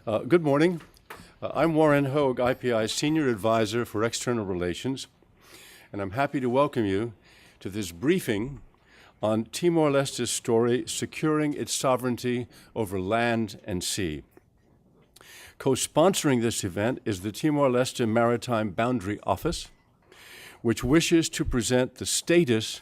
Good morning. I'm Warren Hogue, IPI's Senior Advisor for External Relations, and I'm happy to welcome you to this briefing on Timor-Leste's story, securing its sovereignty over land and sea. Co-sponsoring this event is the Timor-Leste Maritime Boundary Office, which wishes to present the status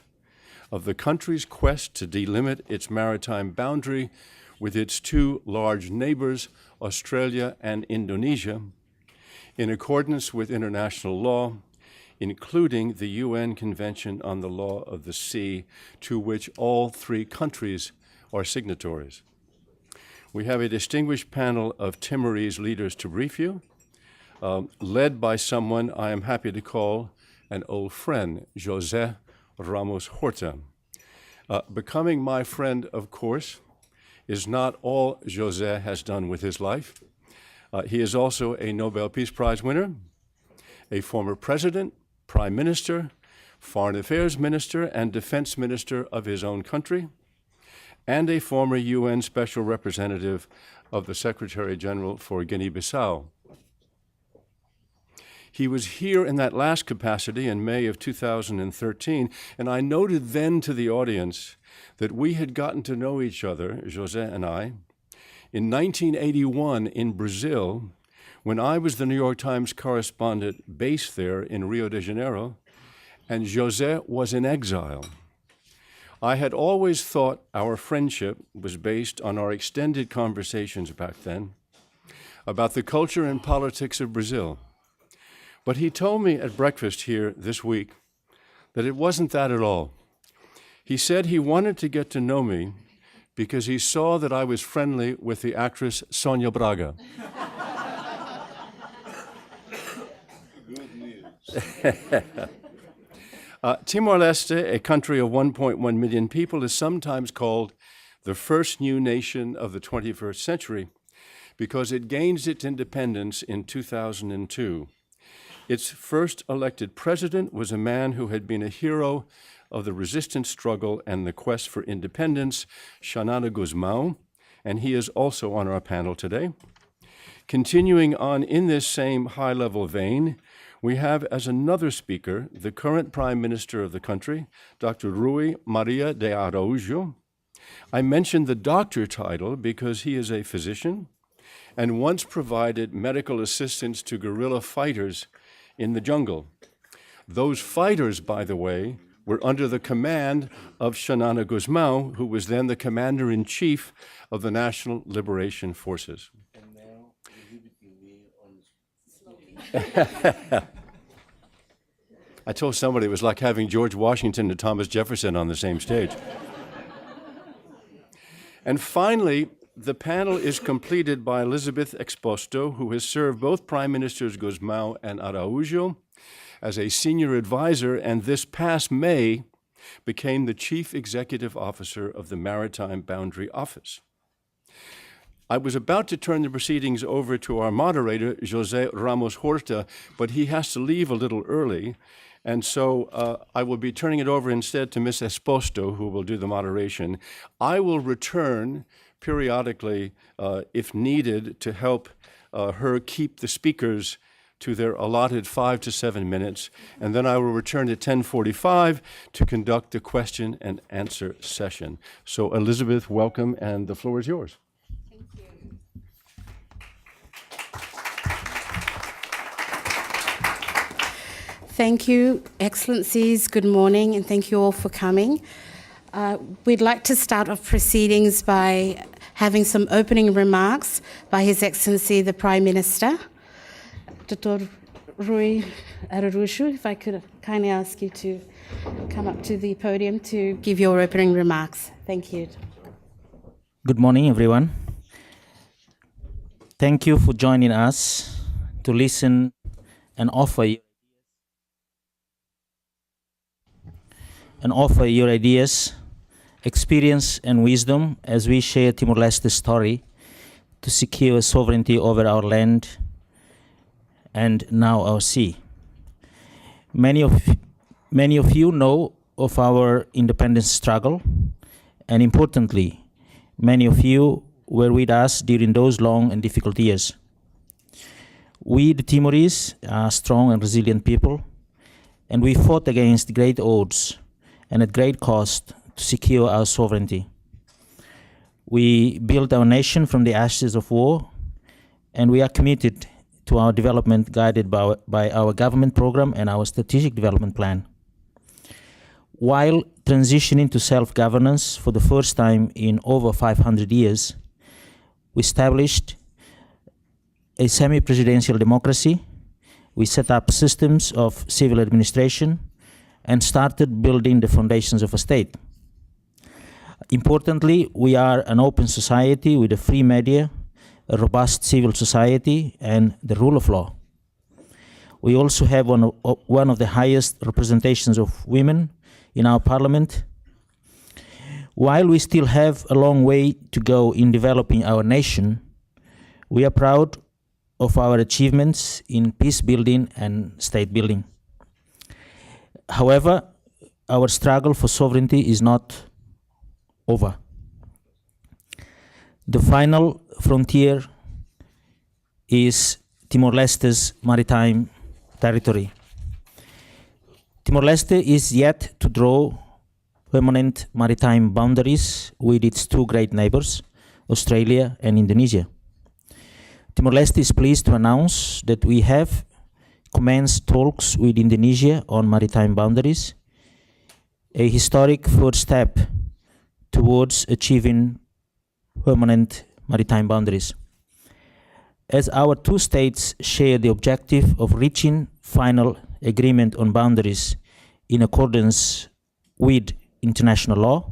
of the country's quest to delimit its maritime boundary with its two large neighbors, Australia and Indonesia, in accordance with international law, including the UN Convention on the Law of the Sea, to which all three countries are signatories. We have a distinguished panel of Timorese leaders to brief you, led by someone I am happy to call an old friend, José Ramos Horta. Becoming my friend, of course, is not all José has done with his life. He is also a Nobel Peace Prize winner, a former president, prime minister, foreign affairs minister, and defense minister of his own country, and a former UN special representative of the Secretary General for Guinea-Bissau. He was here in that last capacity in May of 2013, and I noted then to the audience that we had gotten to know each other, José and I, in 1981 in Brazil, when I was the New York Times correspondent based there in Rio de Janeiro, and José was in exile. I had always thought our friendship was based on our extended conversations back then about the culture and politics of Brazil. But he told me at breakfast here this week that it wasn't that at all. He said he wanted to get to know me because he saw that I was friendly with the actress Sonia Braga. Good news. Timor-Leste, a country of 1.1 million people, is sometimes called the first new nation of the 21st century because it gained its independence in 2002. Its first elected president was a man who had been a hero of the resistance struggle and the quest for independence, Xanana Gusmão, and he is also on our panel today. Continuing on in this same high-level vein, we have as another speaker the current Prime Minister of the country, Dr. Rui Maria de Araújo. I mentioned the doctor title because he is a physician and once provided medical assistance to guerrilla fighters in the jungle. Those fighters, by the way, were under the command of Xanana Gusmão, who was then the commander-in-chief of the National Liberation Forces. And now exhibiting me on I told somebody it was like having George Washington and Thomas Jefferson on the same stage. And finally, the panel is completed by Elizabeth Exposto, who has served both Prime Ministers Gusmão and Araújo as a senior advisor, and this past May became the Chief Executive Officer of the Maritime Boundary Office. I was about to turn the proceedings over to our moderator, José Ramos Horta, but he has to leave a little early, and so I will be turning it over instead to Ms. Exposto, who will do the moderation. I will return periodically, if needed, to help her keep the speakers to their allotted 5 to 7 minutes, and then I will return at 10:45 to conduct the question and answer session. So Elizabeth, welcome, and the floor is yours. Thank you. Thank you, Excellencies. Good morning, and thank you all for coming. We'd like to start off proceedings by having some opening remarks by His Excellency the Prime Minister. Dr. Rui Araújo, if I could kindly ask you to come up to the podium to give your opening remarks. Thank you. Good morning, everyone. Thank you for joining us to listen and offer your ideas, experience, and wisdom as we share Timor-Leste's story to secure sovereignty over our land and now our sea. Many of you know of our independence struggle, and importantly, many of you were with us during those long and difficult years. We, the Timorese, are strong and resilient people, and we fought against great odds and at great cost to secure our sovereignty. We built our nation from the ashes of war, and we are committed to our development guided by our government program and our strategic development plan. While transitioning to self-governance for the first time in over 500 years, we established a semi-presidential democracy. We set up systems of civil administration and started building the foundations of a state. Importantly, we are an open society with a free media, a robust civil society, and the rule of law. We also have one of the highest representations of women in our parliament. While we still have a long way to go in developing our nation, we are proud of our achievements in peace building and state building. However, our struggle for sovereignty is not over. The final frontier is Timor-Leste's maritime territory. Timor-Leste is yet to draw permanent maritime boundaries with its two great neighbors, Australia and Indonesia. Timor-Leste is pleased to announce that we have commenced talks with Indonesia on maritime boundaries, a historic first step towards achieving permanent maritime boundaries. As our two states share the objective of reaching final agreement on boundaries in accordance with international law,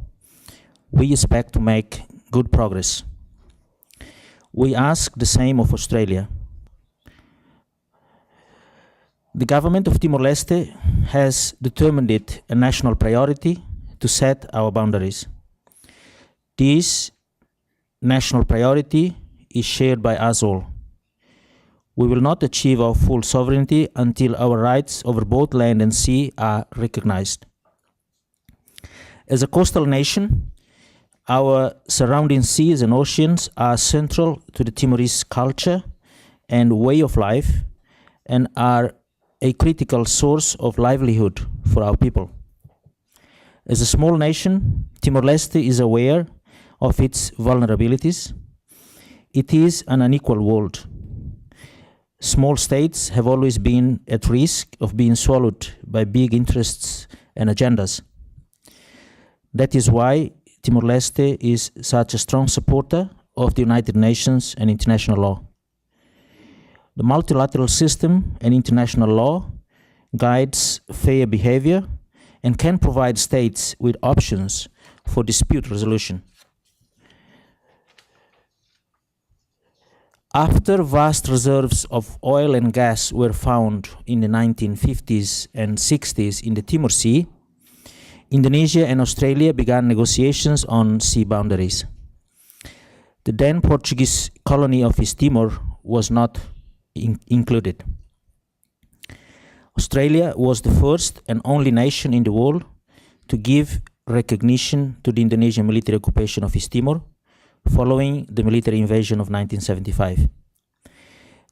we expect to make good progress. We ask the same of Australia. The government of Timor-Leste has determined it a national priority to set our boundaries. This national priority is shared by us all. We will not achieve our full sovereignty until our rights over both land and sea are recognized. As a coastal nation, our surrounding seas and oceans are central to the Timorese culture and way of life and are a critical source of livelihood for our people. As a small nation, Timor-Leste is aware of its vulnerabilities. It is an unequal world. Small states have always been at risk of being swallowed by big interests and agendas. That is why Timor-Leste is such a strong supporter of the United Nations and international law. The multilateral system and international law guides fair behavior and can provide states with options for dispute resolution. After vast reserves of oil and gas were found in the 1950s and 60s in the Timor Sea, Indonesia and Australia began negotiations on sea boundaries. The then Portuguese colony of East Timor was not included. Australia was the first and only nation in the world to give recognition to the Indonesian military occupation of East Timor following the military invasion of 1975.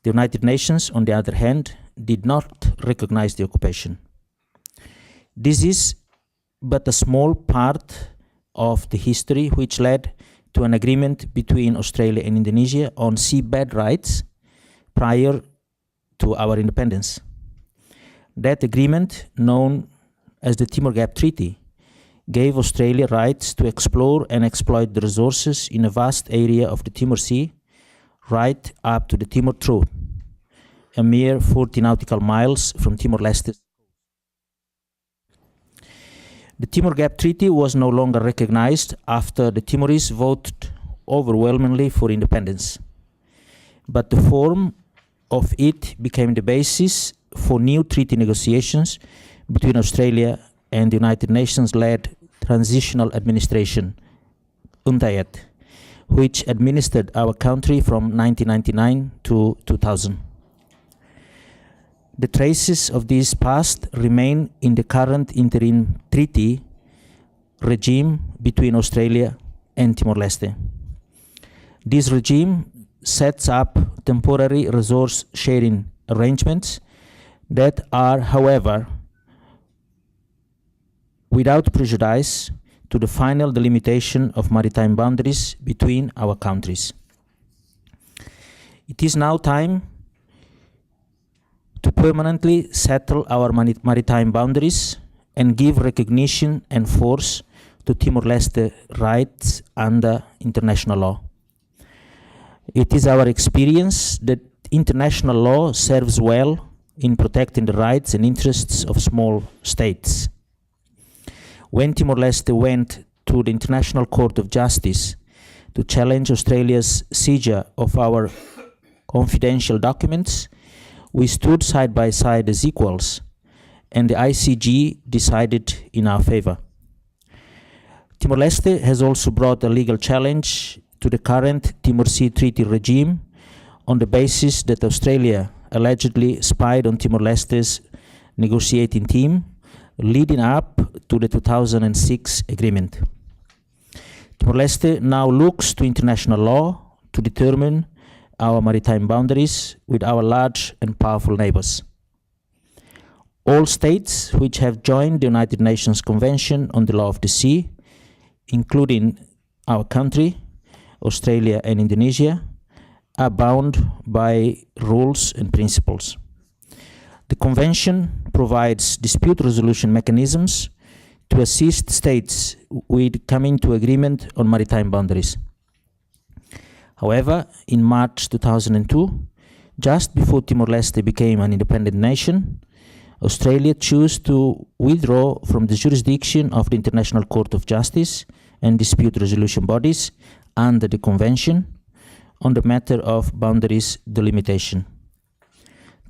The United Nations, on the other hand, did not recognize the occupation. This is but a small part of the history which led to an agreement between Australia and Indonesia on seabed rights prior to our independence. That agreement, known as the Timor Gap Treaty, gave Australia rights to explore and exploit the resources in a vast area of the Timor Sea, right up to the Timor Trough, a mere 40 nautical miles from Timor-Leste. The Timor Gap Treaty was no longer recognized after the Timorese voted overwhelmingly for independence. But the form of it became the basis for new treaty negotiations between Australia and the United Nations-led Transitional Administration, UNTAED, which administered our country from 1999 to 2000. The traces of this past remain in the current interim treaty regime between Australia and Timor-Leste. This regime sets up temporary resource sharing arrangements that are, however, without prejudice to the final delimitation of maritime boundaries between our countries. It is now time to permanently settle our maritime boundaries and give recognition and force to Timor-Leste rights under international law. It is our experience that international law serves well in protecting the rights and interests of small states. When Timor-Leste went to the International Court of Justice to challenge Australia's seizure of our confidential documents, we stood side by side as equals, and the ICJ decided in our favor. Timor-Leste has also brought a legal challenge to the current Timor Sea Treaty regime on the basis that Australia allegedly spied on Timor-Leste's negotiating team leading up to the 2006 agreement. Timor-Leste now looks to international law to determine our maritime boundaries with our large and powerful neighbors. All states which have joined the United Nations Convention on the Law of the Sea, including our country, Australia and Indonesia, are bound by rules and principles. The Convention provides dispute resolution mechanisms to assist states with coming to agreement on maritime boundaries. However, in March 2002, just before Timor-Leste became an independent nation, Australia chose to withdraw from the jurisdiction of the International Court of Justice and dispute resolution bodies under the Convention on the matter of boundaries delimitation.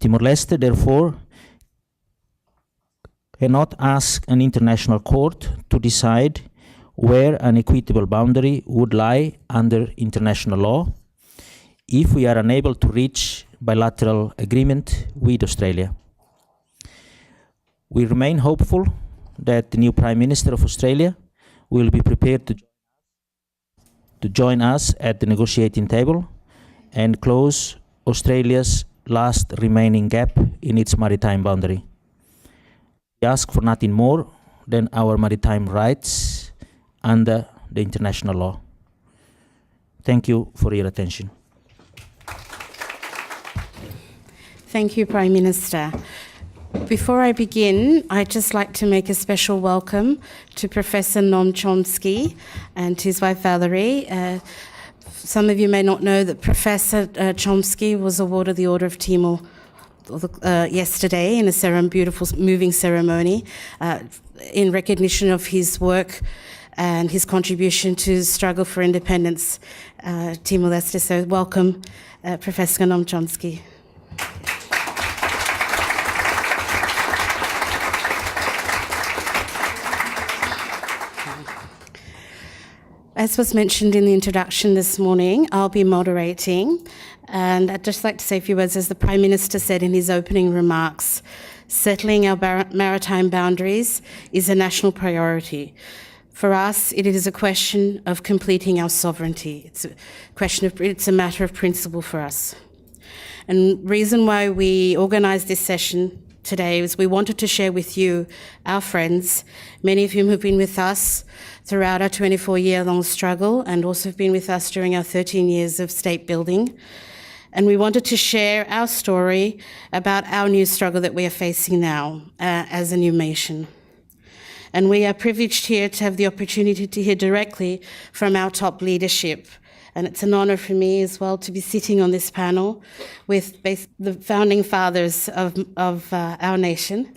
Timor-Leste, therefore, cannot ask an international court to decide where an equitable boundary would lie under international law if we are unable to reach bilateral agreement with Australia. We remain hopeful that the new Prime Minister of Australia will be prepared to join us at the negotiating table and close Australia's last remaining gap in its maritime boundary. We ask for nothing more than our maritime rights under the international law. Thank you for your attention. Thank you, Prime Minister. Before I begin, I'd just like to make a special welcome to Professor Noam Chomsky and his wife Valerie. Some of you may not know that Professor Chomsky was awarded the Order of Timor yesterday in a beautiful, moving ceremony in recognition of his work and his contribution to the struggle for independence, Timor-Leste. So welcome, Professor Noam Chomsky. As was mentioned in the introduction this morning, I'll be moderating, and I'd just like to say a few words. As the Prime Minister said in his opening remarks, settling our maritime boundaries is a national priority. For us, it is a question of completing our sovereignty. It's a matter of principle for us. And the reason why we organised this session today is we wanted to share with you, our friends, many of whom have been with us throughout our 24-year-long struggle and also have been with us during our 13 years of state building. And we wanted to share our story about our new struggle that we are facing now as a new nation. And we are privileged here to have the opportunity to hear directly from our top leadership. And it's an honour for me as well to be sitting on this panel with the founding fathers of our nation,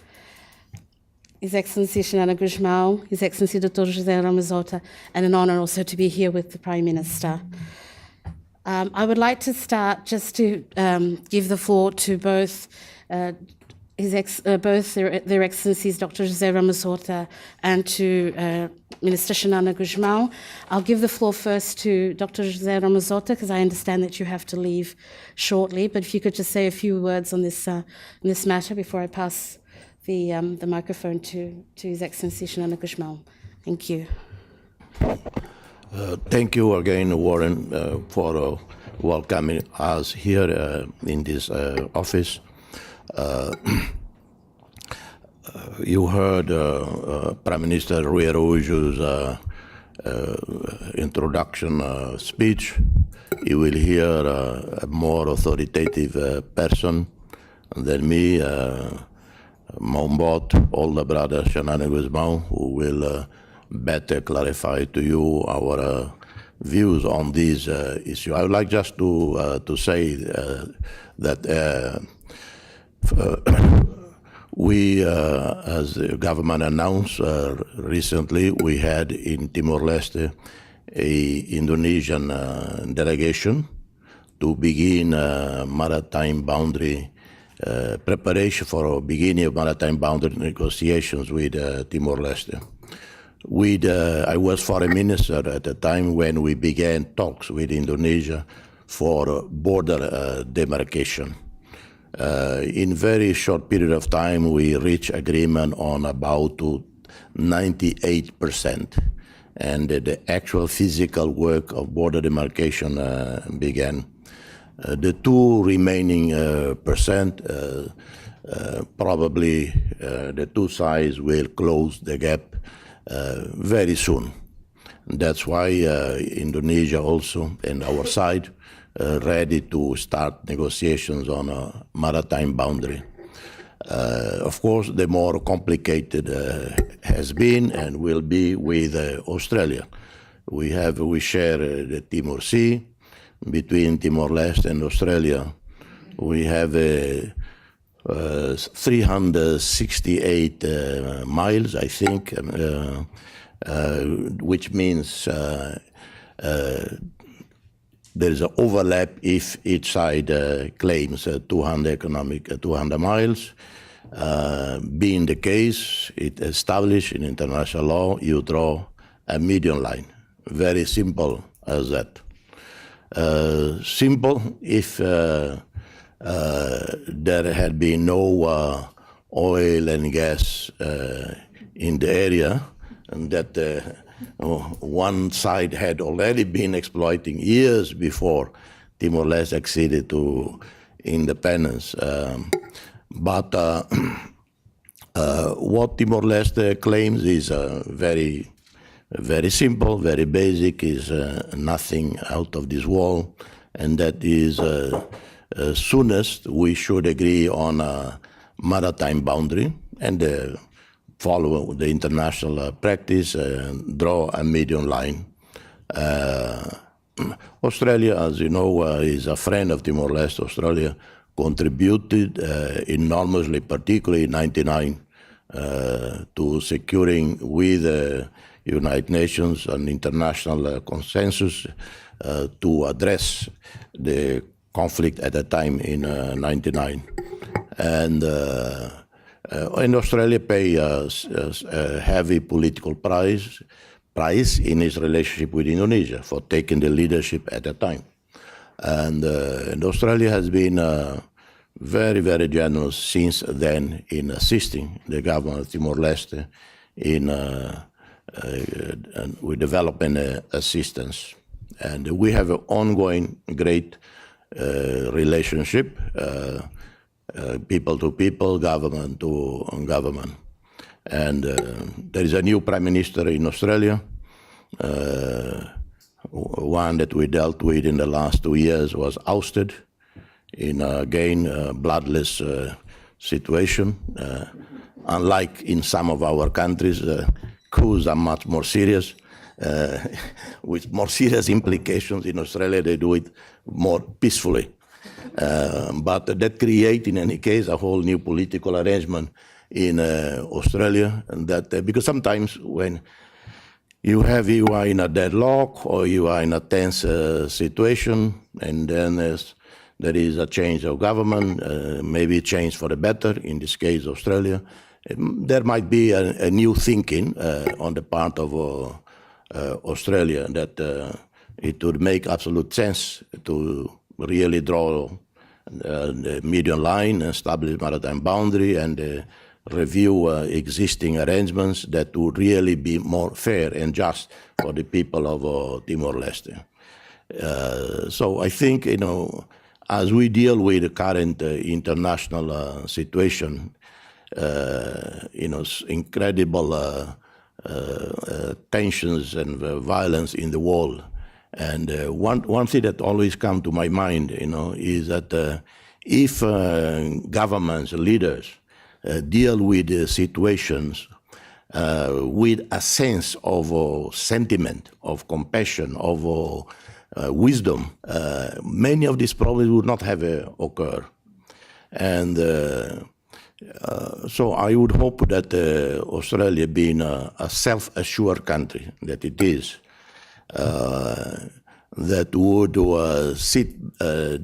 His Excellency Xanana Gusmão, His Excellency Dr. José Ramos-Horta, and an honour also to be here with the Prime Minister. I would like to start just to give the floor to both their Excellencies Dr. José Ramos-Horta and to Minister Xanana Gusmão. I'll give the floor first to Dr. José Ramos-Horta because I understand that you have to leave shortly, but if you could just say a few words on this matter before I pass the microphone to His Excellency Xanana Gusmão. Thank you. Thank you again, Warren, for welcoming us here in this office. You heard Prime Minister Rui Araújo's introduction speech. You will hear a more authoritative person than me, Mombot, older brother Shanana Guzmão, who will better clarify to you our views on this issue. I would like just to say that we, as the government announced recently, we had in Timor-Leste a Indonesian delegation to begin maritime boundary preparation for beginning of maritime boundary negotiations with Timor-Leste. I was foreign minister at the time when we began talks with Indonesia for border demarcation. In very short period of time, we reached agreement on about 98%, and the actual physical work of border demarcation began. The two remaining percent, probably the two sides will close the gap very soon. That's why Indonesia also, and our side, ready to start negotiations on a maritime boundary. Of course, the more complicated has been and will be with Australia. We share the Timor Sea. Between Timor-Leste and Australia, we have 368 miles, I think, which means there is an overlap if each side claims 200 miles. Being the case, it established in international law, you draw a median line. Very simple as that. Simple if there had been no oil and gas in the area, and that one side had already been exploiting years before Timor-Leste acceded to independence. But what Timor-Leste claims is very simple, very basic, is nothing out of this world, and that is soonest we should agree on a maritime boundary and follow the international practice and draw a median line. Australia, as you know, is a friend of Timor-Leste. Australia contributed enormously, particularly in '99, to securing with United Nations an international consensus to address the conflict at that time in '99. And Australia paid a heavy political price in its relationship with Indonesia for taking the leadership at that time. And Australia has been very, very generous since then in assisting the government of Timor-Leste in with development assistance. And we have an ongoing great relationship, people to people, government to government. And there is a new prime minister in Australia. One that we dealt with in the last 2 years was ousted in, again, a bloodless situation. Unlike in some of our countries, coups are much more serious, with more serious implications. In Australia, they do it more peacefully. But that creates, in any case, a whole new political arrangement in Australia. And that because sometimes when you are in a deadlock or you are in a tense situation, and then there is a change of government, maybe a change for the better, in this case Australia, there might be a new thinking on the part of Australia that it would make absolute sense to really draw the median line, establish maritime boundary, and review existing arrangements that would really be more fair and just for the people of Timor-Leste. So I think, as we deal with the current international situation, incredible tensions and violence in the world. And one thing that always comes to my mind, is that if governments, leaders, deal with situations with a sense of sentiment, of compassion, of wisdom, many of these problems would not have occurred. And so I would hope that Australia, being a self-assured country that it is, that would sit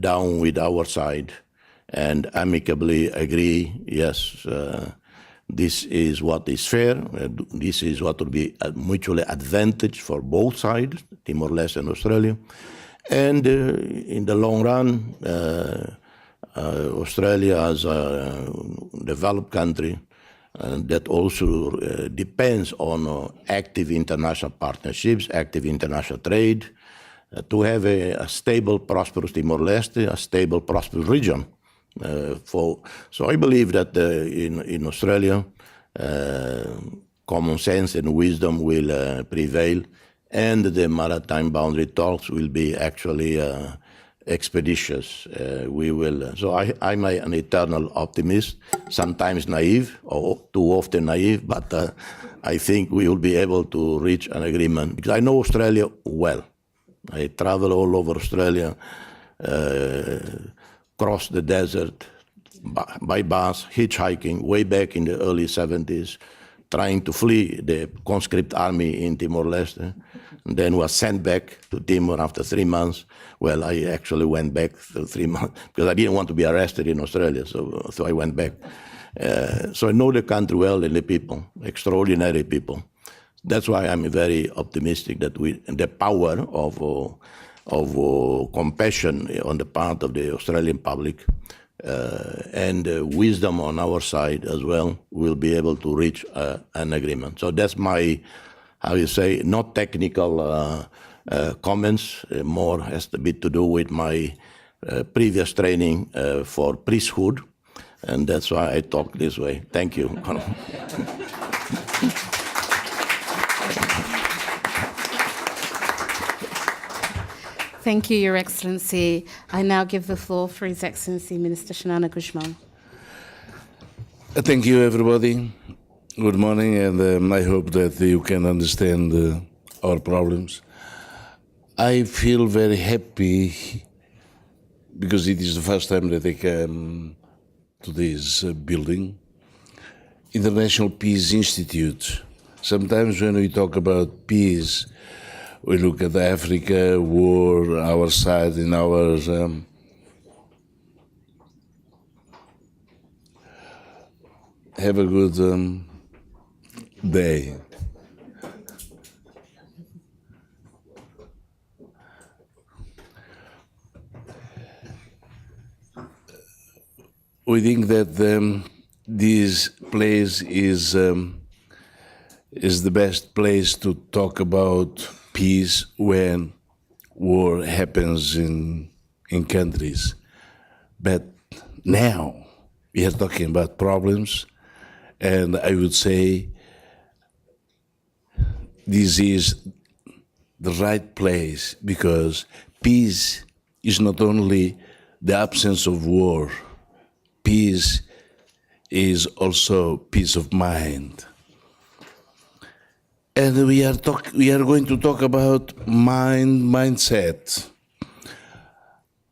down with our side and amicably agree, yes, this is what is fair, this is what will be mutually advantage for both sides, Timor-Leste and Australia. And in the long run, Australia as a developed country that also depends on active international partnerships, active international trade, to have a stable, prosperous Timor-Leste, a stable, prosperous region. So I believe that in Australia, common sense and wisdom will prevail, and the maritime boundary talks will be actually expeditious. So I'm an eternal optimist, sometimes naive, or too often naive, but I think we will be able to reach an agreement. Because I know Australia well. I travel all over Australia, cross the desert by bus, hitchhiking, way back in the early 70s, trying to flee the conscript army in Timor-Leste, and then was sent back to Timor after 3 months. Well, I actually went back for 3 months because I didn't want to be arrested in Australia, so I went back. So I know the country well and the people, extraordinary people. That's why I'm very optimistic that the power of compassion on the part of the Australian public and wisdom on our side as well will be able to reach an agreement. So that's my, not technical comments, more has a bit to do with my previous training for priesthood, and that's why I talk this way. Thank you. Thank you, Your Excellency. I now give the floor for His Excellency Minister Shanana Guzman. Thank you, everybody. Good morning, and I hope that you can understand our problems. I feel very happy because it is the first time that I come to this building, International Peace Institute. Sometimes when we talk about peace, we look at Africa, war, our side, and our have a good day. We think that this place is the best place to talk about peace when war happens in countries. But now we are talking about problems, and I would say this is the right place because peace is not only the absence of war, peace is also peace of mind. And we are going to talk about mindset.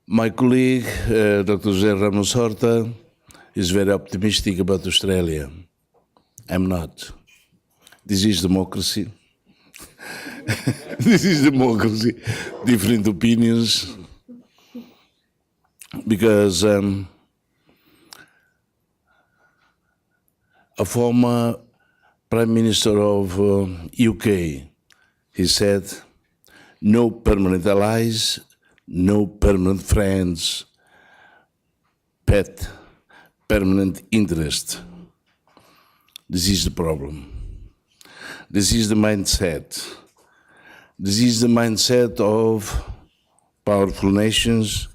My colleague, Dr. José Ramos Horta, is very optimistic about Australia. I'm not. This is democracy. This is democracy. Different opinions. Because a former Prime Minister of UK, he said, no permanent allies, no permanent friends, but permanent interest. This is the problem. This is the mindset. This is the mindset of powerful nations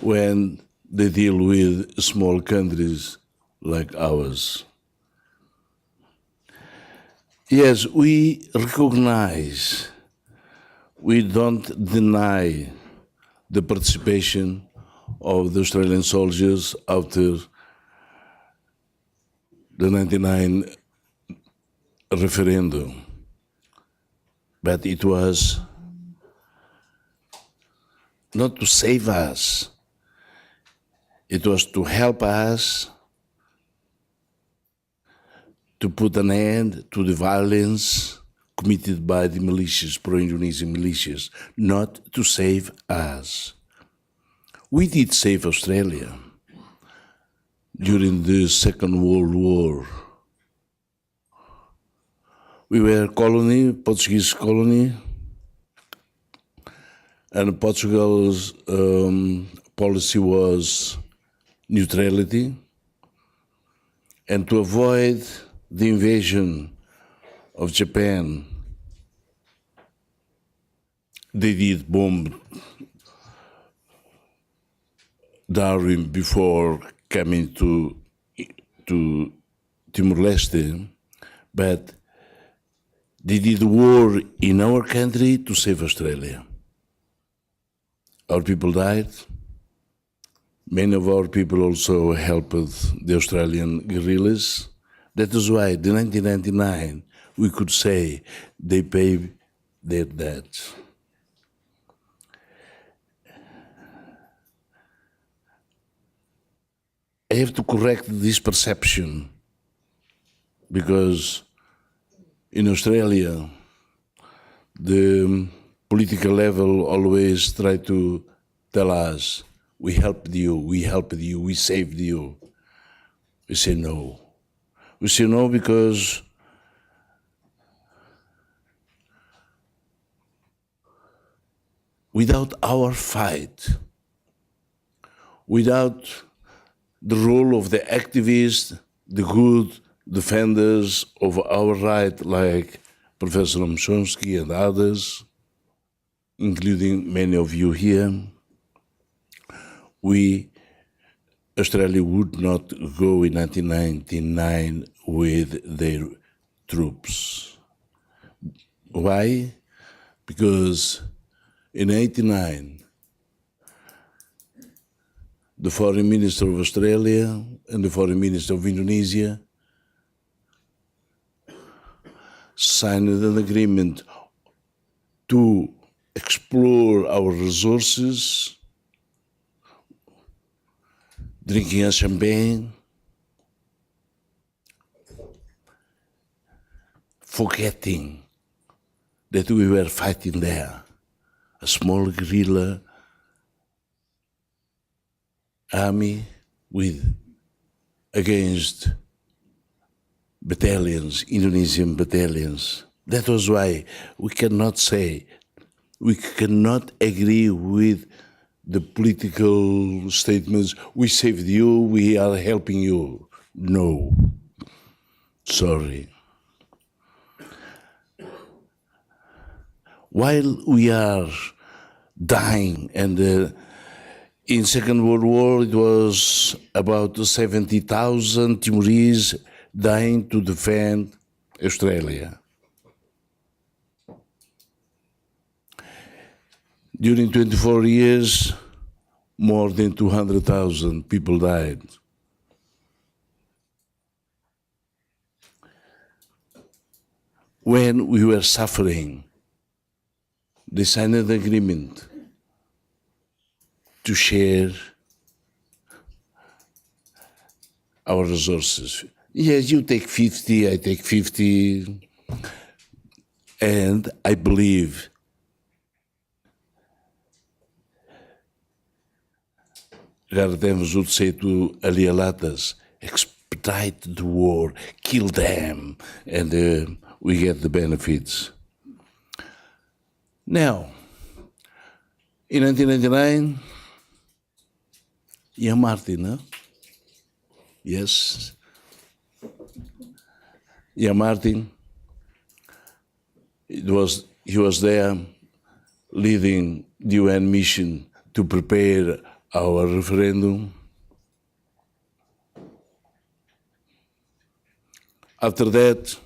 when they deal with small countries like ours. Yes, we recognize, we don't deny the participation of the Australian soldiers after the 99 referendum. But it was not to save us, it was to help us to put an end to the violence committed by the militias, pro-Indonesian militias, not to save us. We did save Australia during the Second World War. We were a colony, Portuguese colony, and Portugal's policy was neutrality, and to avoid the invasion of Japan, they did bomb Darwin before coming to Timor-Leste, but they did war in our country to save Australia. Our people died. Many of our people also helped the Australian guerrillas. That is why in 1999 we could say they paid their debt. I have to correct this perception because in Australia the political level always try to tell us, we helped you, we saved you. We say no. We say no because without our fight, without the role of the activists, the good defenders of our right, like Professor Omshonsky and others, including many of you here, Australia would not go in 1999 with their troops. Why? Because in 1989, the Foreign Minister of Australia and the Foreign Minister of Indonesia signed an agreement to explore our resources, drinking a champagne, forgetting that we were fighting there, a small guerrilla army against battalions, Indonesian battalions. That was why we cannot agree with the political statements, we saved you, we are helping you. No, sorry. While we are dying, and in Second World War it was about 70,000 Timorese dying to defend Australia. During 24 years, more than 200,000 people died. When we were suffering, they signed an agreement to share our resources. Yes, you take 50, I take 50, and I believe Gardens would say to alialatas, expedite the war, kill them, and we get the benefits. Now, in 1999, Ian Martin, Yes. Yeah, Martin. He was there leading the UN mission to prepare our referendum. After that,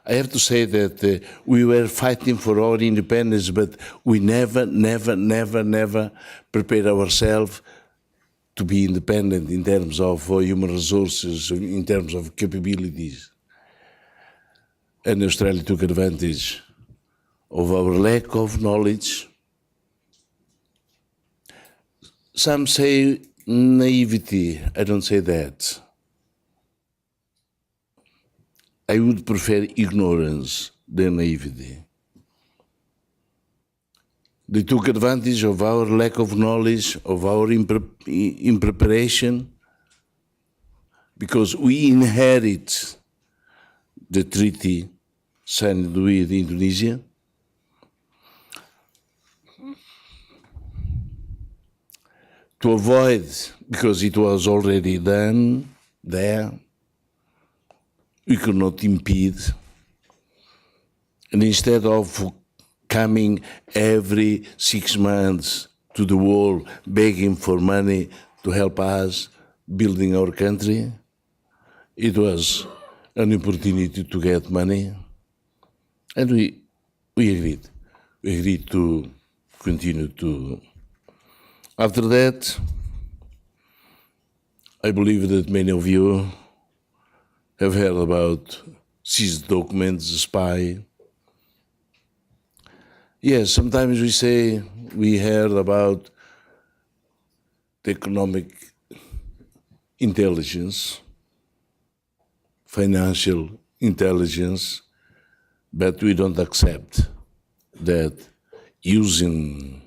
I have to say that we were fighting for our independence, but we never prepared ourselves to be independent in terms of human resources, in terms of capabilities. And Australia took advantage of our lack of knowledge. Some say naivety. I don't say that. I would prefer ignorance than naivety. They took advantage of our lack of knowledge, of our impreparation, because we inherit the treaty signed with Indonesia. To avoid, because it was already done there, we could not impede. And instead of coming every 6 months to the wall begging for money to help us building our country, it was an opportunity to get money. And we agreed. We agreed to continue to. After that, I believe that many of you have heard about seized documents, the spy. Yes, sometimes we say we heard about the economic intelligence, financial intelligence, but we don't accept that using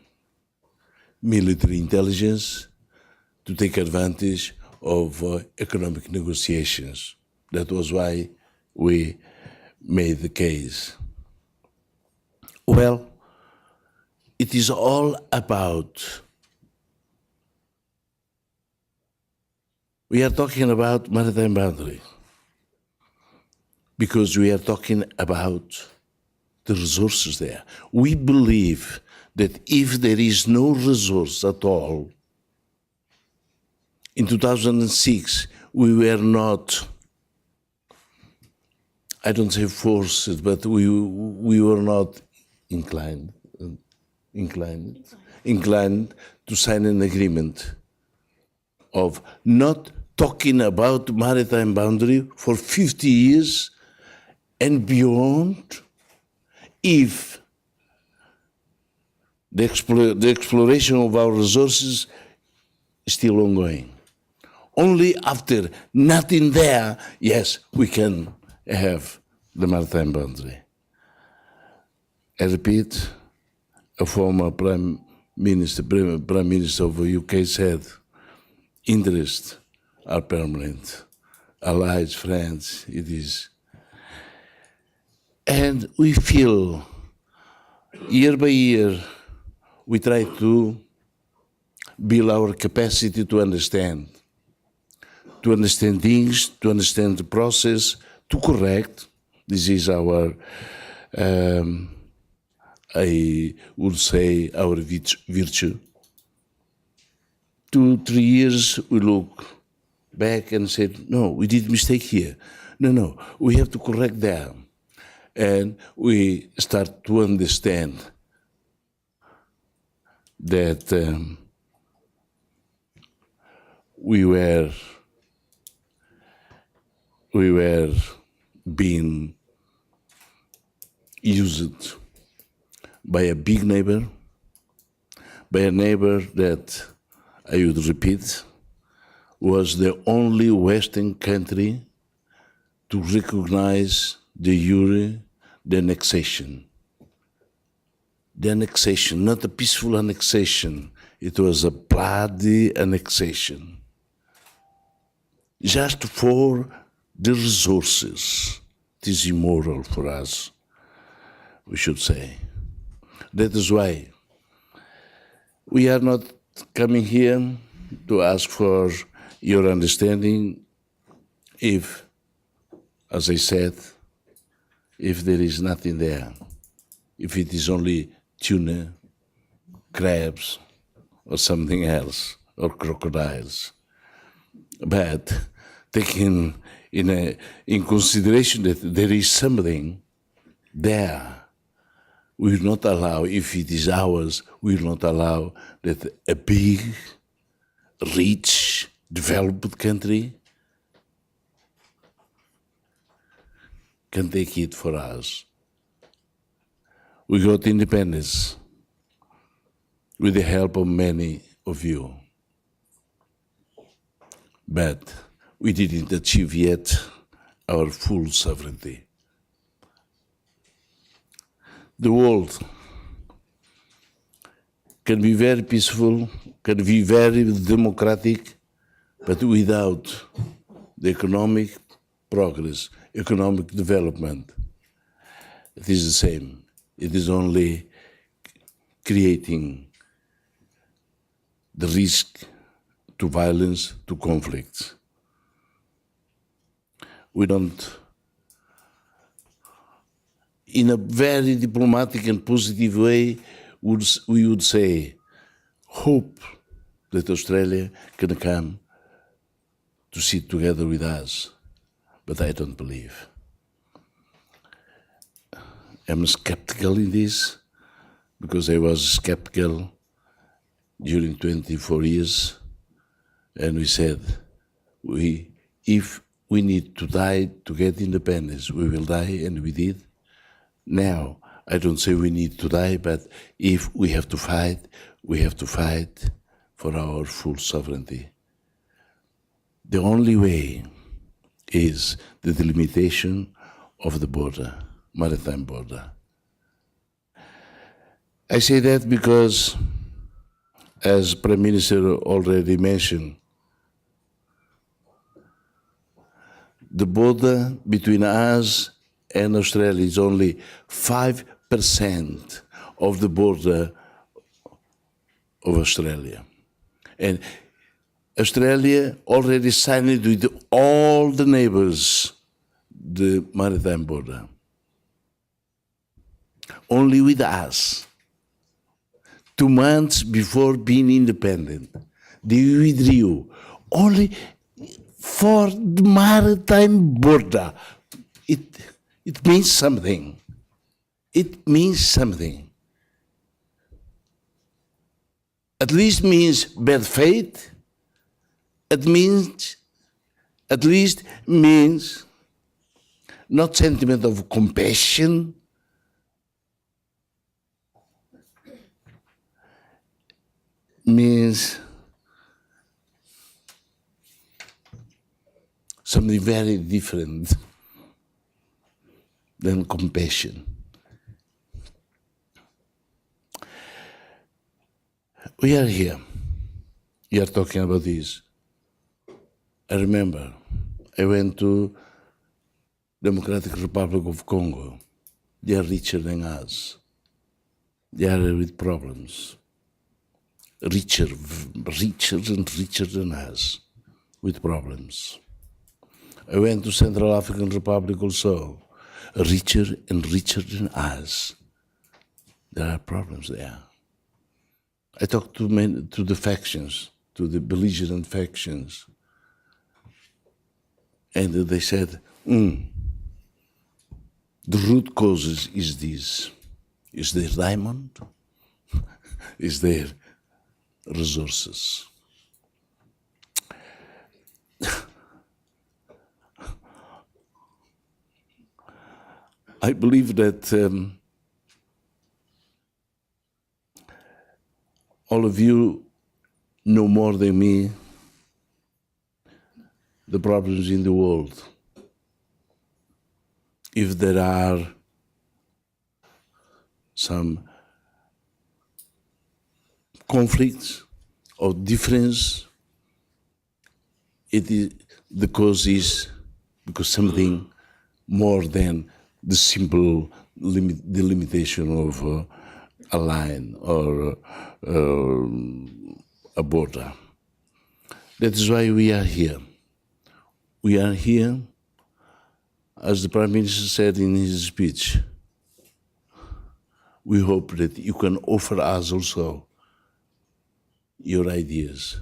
military intelligence to take advantage of economic negotiations. That was why we made the case. Well, it is all about, we are talking about maritime boundary because we are talking about the resources there. We believe that if there is no resource at all, in 2006, we were not, I don't say forced, but we were not inclined to sign an agreement of not talking about maritime boundary for 50 years and beyond if the exploration of our resources is still ongoing. Only after nothing there, yes, we can have the maritime boundary. I repeat, a former Prime Minister of the UK said, interests are permanent, allies, friends, it is. And we feel, year by year, we try to build our capacity to understand things, to understand the process, to correct. This is our, I would say, our virtue. 2-3 years, we look back and said, no, we did mistake here. No, we have to correct that. And we start to understand that we were being used by a big neighbor, by a neighbor that, I would repeat, was the only Western country to recognize de jure the annexation. The annexation, not a peaceful annexation, it was a bloody annexation. Just for the resources. It is immoral for us, we should say. That is why we are not coming here to ask for your understanding if, as I said, if there is nothing there, if it is only tuna, crabs, or something else, or crocodiles. But taking in consideration that there is something there, we will not allow, if it is ours, we will not allow that a big, rich, developed country can take it for us. We got independence with the help of many of you. But we didn't achieve yet our full sovereignty. The world can be very peaceful, can be very democratic, but without the economic progress, economic development, it is the same. It is only creating the risk to violence, to conflicts. We don't, in a very diplomatic and positive way, we would say, hope that Australia can come to sit together with us, but I don't believe. I'm skeptical in this, because I was skeptical during 24 years, and we said, if we need to die to get independence, we will die, and we did. Now, I don't say we need to die, but if we have to fight, we have to fight for our full sovereignty. The only way is the delimitation of the border, maritime border. I say that because, as Prime Minister already mentioned, the border between us and Australia is only 5% of the border of Australia. And Australia already signed it with all the neighbors, the maritime border. Only with us, 2 months before being independent, they withdrew only for the maritime border. It means something. It means something. At least means bad faith. At least means not sentiment of compassion. Means something very different than compassion. We are here. We are talking about this. I remember I went to Democratic Republic of Congo. They are richer than us. They are with problems. Richer and richer than us, with problems. I went to Central African Republic also, richer and richer than us. There are problems there. I talked to the factions, to the belligerent factions, and they said, the root causes is this. Is there diamond? Is there resources? I believe that all of you know more than me the problems in the world. If there are some conflicts or difference, the cause is because something more than the simple delimitation of a line or a border. That is why we are here. We are here, as the Prime Minister said in his speech, we hope that you can offer us also your ideas.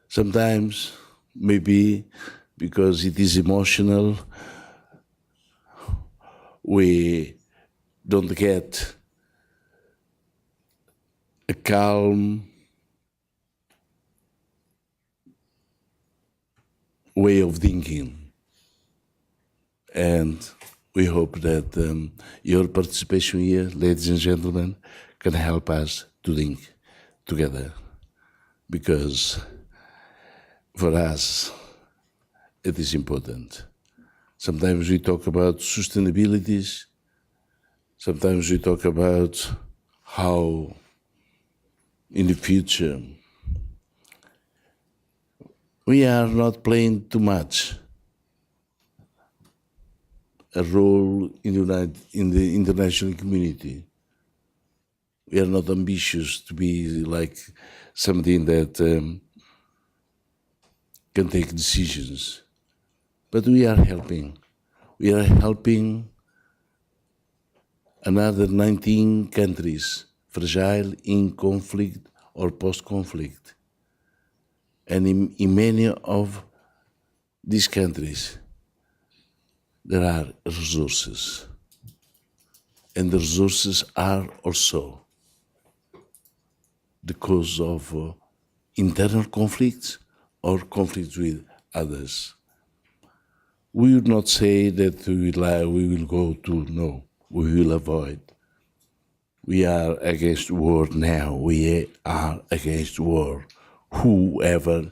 Sometimes, maybe because it is emotional, we don't get a calm way of thinking. And we hope that your participation here, ladies and gentlemen, can help us to think together. Because for us, it is important. Sometimes we talk about sustainabilities. Sometimes we talk about how in the future we are not playing too much a role in the international community. We are not ambitious to be like something that can take decisions. But we are helping. We are helping another 19 countries, fragile in conflict or post-conflict. And in many of these countries, there are resources. And the resources are also the cause of internal conflicts or conflicts with others. We would not say that we will go to, no, we will avoid. We are against war now. We are against war. Whoever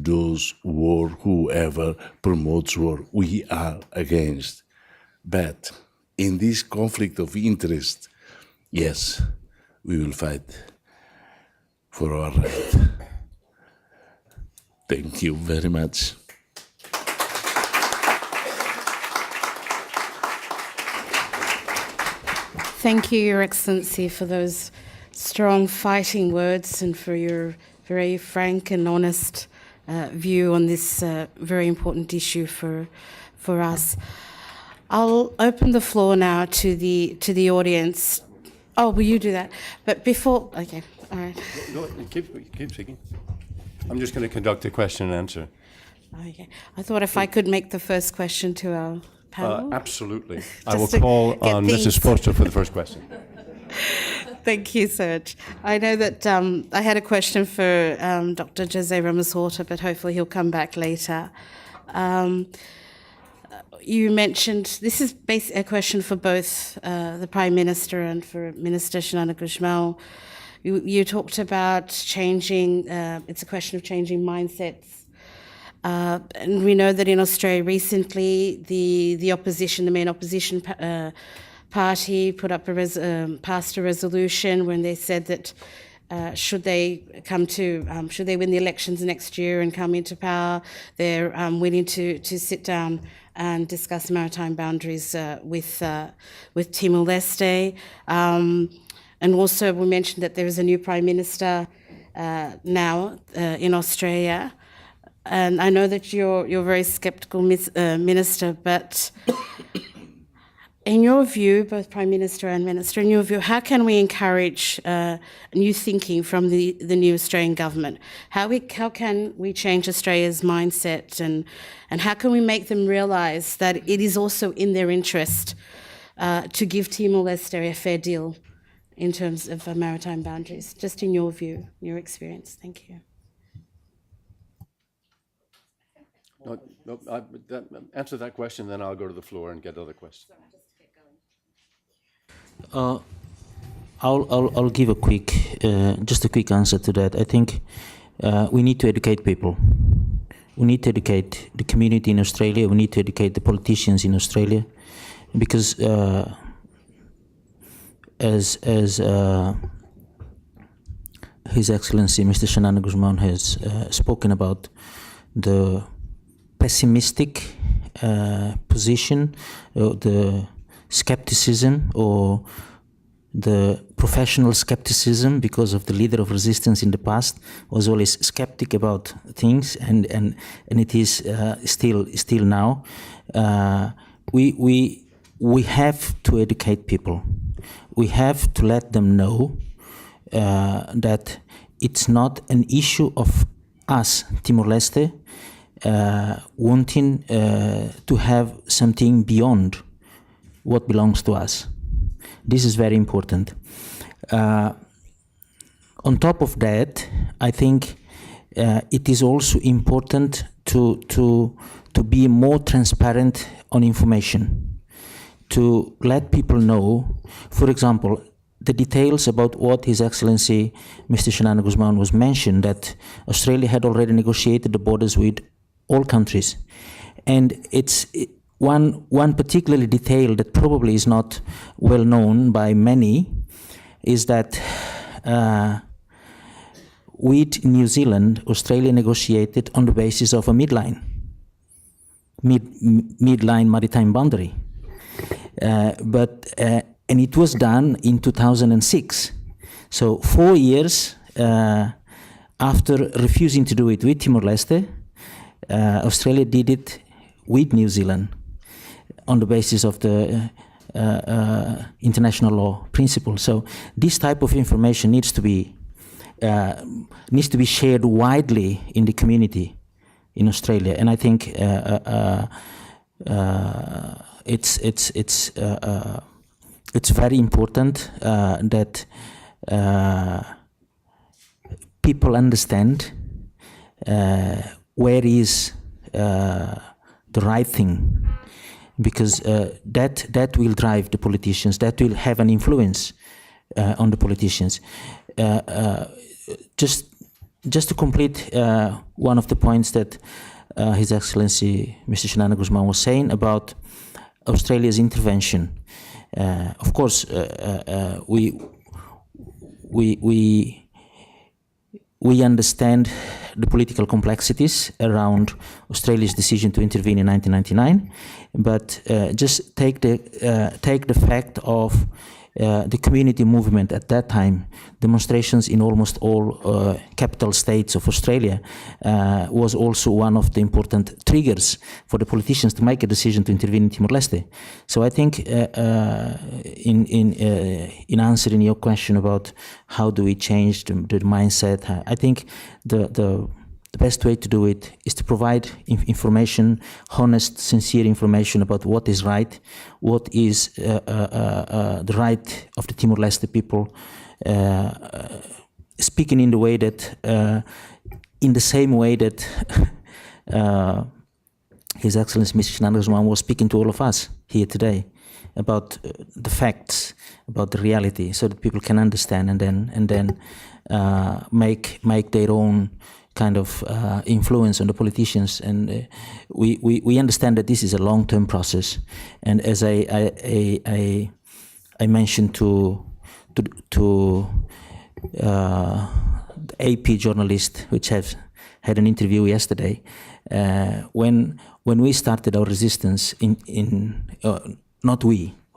does war, whoever promotes war, we are against. But in this conflict of interest, yes, we will fight for our right. Thank you very much. Thank you, Your Excellency, for those strong fighting words and for your very frank and honest view on this very important issue for us. I'll open the floor now to the audience. Oh, will you do that? But before, okay, all right. No, keep speaking. I'm just going to conduct a question and answer. Okay. I thought if I could make the first question to our panel. Absolutely. I will Just to call get on things- Mrs. Foster for the first question. Thank you so much. I know that I had a question for Dr. Jose Ramos-Horta, but hopefully he'll come back later. You mentioned, this is basically a question for both the Prime Minister and for Minister Xanana Guzmão. You talked about changing, it's a question of changing mindsets. And we know that in Australia recently, the opposition, the main opposition party, passed a resolution when they said that should they win the elections next year and come into power, they're willing to sit down and discuss maritime boundaries with Timor-Leste. And also we mentioned that there is a new Prime Minister now in Australia. And I know that you're very sceptical, Minister, but in your view, both Prime Minister and Minister, in your view, how can we encourage new thinking from the new Australian government? How can we change Australia's mindset and how can we make them realise that it is also in their interest to give Timor-Leste a fair deal in terms of maritime boundaries? Just in your view, your experience. Thank you. Answer that question, then I'll go to the floor and get other questions. I'll give a quick, just a quick answer to that. I think we need to educate people. We need to educate the community in Australia. We need to educate the politicians in Australia, because as His Excellency Mr. Xanana Guzmão has spoken about the pessimistic position, the skepticism or the professional skepticism, because of the leader of resistance in the past was always skeptic about things, and it is still now. We have to educate people. We have to let them know that it's not an issue of us, Timor-Leste, wanting to have something beyond what belongs to us. This is very important. On top of that, I think it is also important to be more transparent on information, to let people know, for example, the details about what His Excellency Mr. Xanana Guzman was mentioned, that Australia had already negotiated the borders with all countries. And it's one particular detail that probably is not well known by many is that with New Zealand, Australia negotiated on the basis of a midline maritime boundary. And it was done in 2006. So 4 years after refusing to do it with Timor-Leste, Australia did it with New Zealand on the basis of the international law principle. So this type of information needs to be shared widely in the community in Australia, and I think it's very important that people understand where is the right thing, because that will drive the politicians, that will have an influence on the politicians. Just to complete one of the points that His Excellency Mr. Xanana Guzman was saying about Australia's intervention. Of course, we understand the political complexities around Australia's decision to intervene in 1999, but just take the fact of the community movement at that time. Demonstrations in almost all capital states of Australia was also one of the important triggers for the politicians to make a decision to intervene in Timor-Leste. So I think in answering your question about how do we change the mindset, I think the best way to do it is to provide information, honest, sincere information about what is right, what is the right of the Timor-Leste people, speaking in the way that, in the same way that His Excellency Mr. Xanana Guzman was speaking to all of us here today about the facts, about the reality, so that people can understand and then make their own kind of influence on the politicians. And we understand that this is a long-term process. And as I mentioned to the AP journalist, which had an interview yesterday, when we started our resistance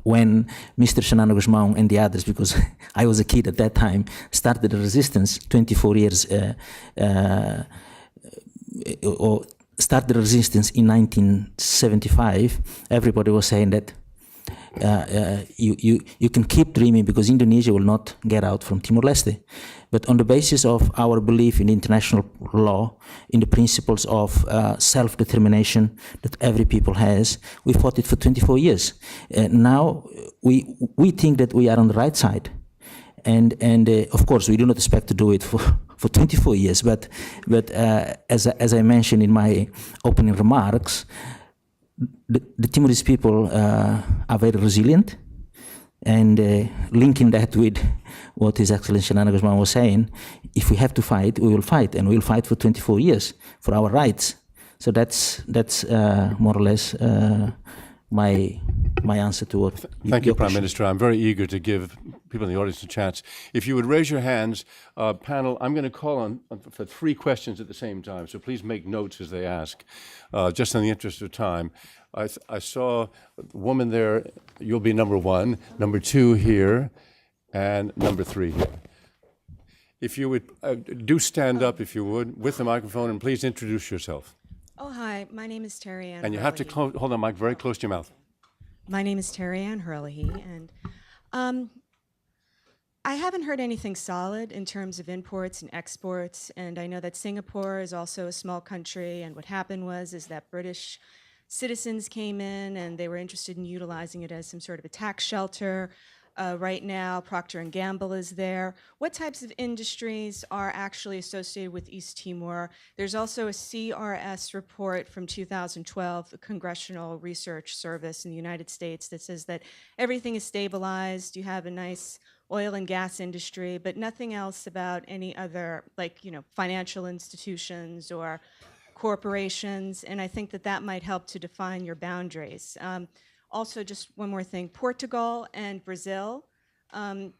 when Mr. Xanana Guzman and the others, because I was a kid at that time, started the resistance 24 years, or started the resistance in 1975, everybody was saying that you can keep dreaming because Indonesia will not get out from Timor-Leste. But on the basis of our belief in international law, in the principles of self-determination that every people has, we fought it for 24 years. Now we think that we are on the right side. And of course, we do not expect to do it for 24 years. But as I mentioned in my opening remarks, the Timorese people are very resilient, and linking that with what His Excellency Xanana Guzman was saying, if we have to fight, we will fight, and we will fight for 24 years for our rights. So that's more or less my answer to what. Thank you, Prime Minister. I'm very eager to give people in the audience a chance. If you would raise your hands, panel, I'm going to call on for 3 questions at the same time, so please make notes as they ask, just in the interest of time. I saw a woman there. You'll be number 1, number 2 here, and number 3 here. If you would, do stand up if you would, with the microphone, and please introduce yourself. Oh, hi. My name is Terry Ann And you have to Hurley. hold the mic very close to your mouth. My name is Terry Ann Hurley, and I haven't heard anything solid in terms of imports and exports, and I know that Singapore is also a small country, and what happened is that British citizens came in and they were interested in utilizing it as some sort of a tax shelter. Right now, Procter & Gamble is there. What types of industries are actually associated with East Timor? There's also a CRS report from 2012, the Congressional Research Service in the United States, that says that everything is stabilized. You have a nice oil and gas industry, but nothing else about any other, like, financial institutions or corporations, and I think that that might help to define your boundaries. Also, just one more thing, Portugal and Brazil,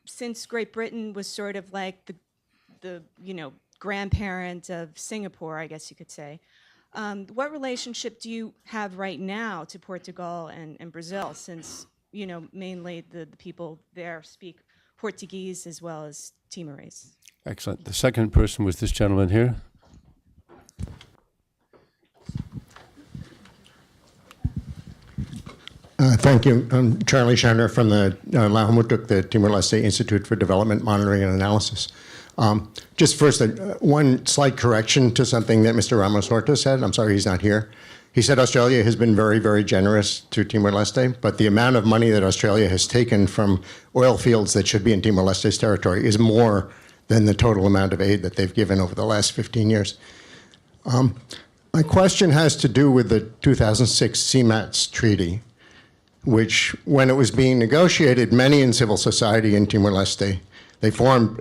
since Great Britain was sort of like the grandparent of Singapore, I guess you could say, what relationship do you have right now to Portugal and Brazil, since mainly the people there speak Portuguese as well as Timorese? Excellent. The second person was this gentleman here. Thank you. I'm Charlie Scheiner from the Lahamutuk, the Timor-Leste Institute for Development Monitoring and Analysis. Just first, one slight correction to something that Mr. Ramos-Horta said. I'm sorry he's not here. He said Australia has been very, very generous to Timor-Leste, but the amount of money that Australia has taken from oil fields that should be in Timor-Leste's territory is more than the total amount of aid that they've given over the last 15 years. My question has to do with the 2006 CMATS Treaty, which, when it was being negotiated, many in civil society in Timor-Leste, they formed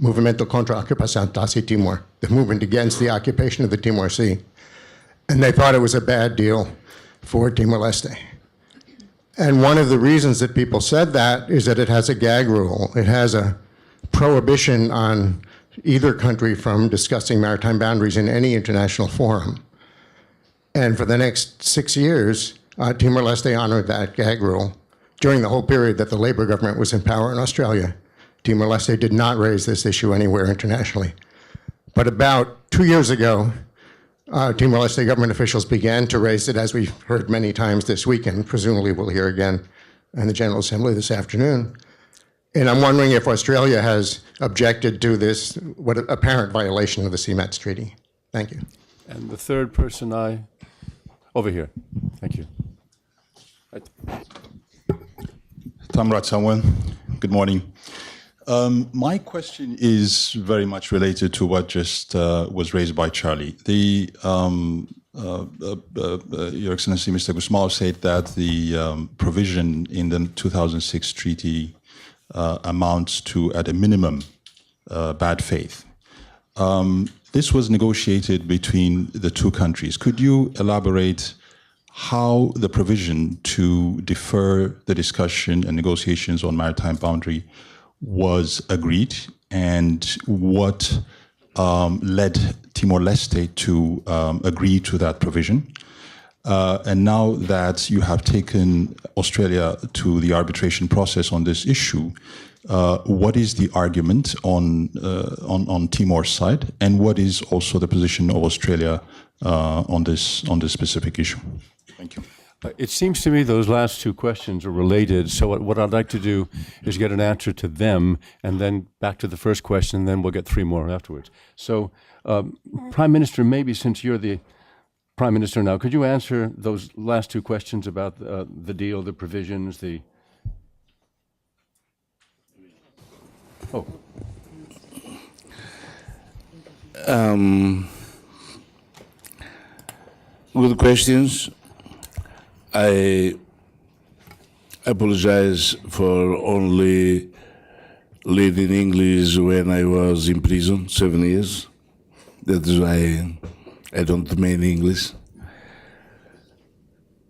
Movimiento contra Ocupación Tasi Timor, the movement against the occupation of the Timor Sea. And they thought it was a bad deal for Timor-Leste. And one of the reasons that people said that is that it has a gag rule. It has a prohibition on either country from discussing maritime boundaries in any international forum. And for the next 6 years, Timor-Leste honored that gag rule. During the whole period that the Labour government was in power in Australia, Timor-Leste did not raise this issue anywhere internationally. But about 2 years ago, Timor-Leste government officials began to raise it, as we've heard many times this week, and presumably we'll hear again in the General Assembly this afternoon. And I'm wondering if Australia has objected to this, what apparent violation of the CMATS Treaty. Thank you. And the third person over here. Thank you. Tamrat Samuel, good morning. My question is very much related to what just was raised by Charlie. Your Excellency, Mr. Gusmao said that the provision in the 2006 treaty amounts to, at a minimum, bad faith. This was negotiated between the two countries. Could you elaborate how the provision to defer the discussion and negotiations on maritime boundary was agreed, and what led Timor-Leste to agree to that provision? And now that you have taken Australia to the arbitration process on this issue, what is the argument on Timor's side, and what is also the position of Australia on this specific issue? Thank you. It seems to me those last two questions are related, so what I'd like to do is get an answer to them, and then back to the first question, and then we'll get three more afterwards. So, Prime Minister, maybe since you're the Prime Minister now, could you answer those last two questions about the deal, the provisions, the... Oh. Good questions. I apologize for only leading English when I was in prison, 7 years. That is why I don't remain English.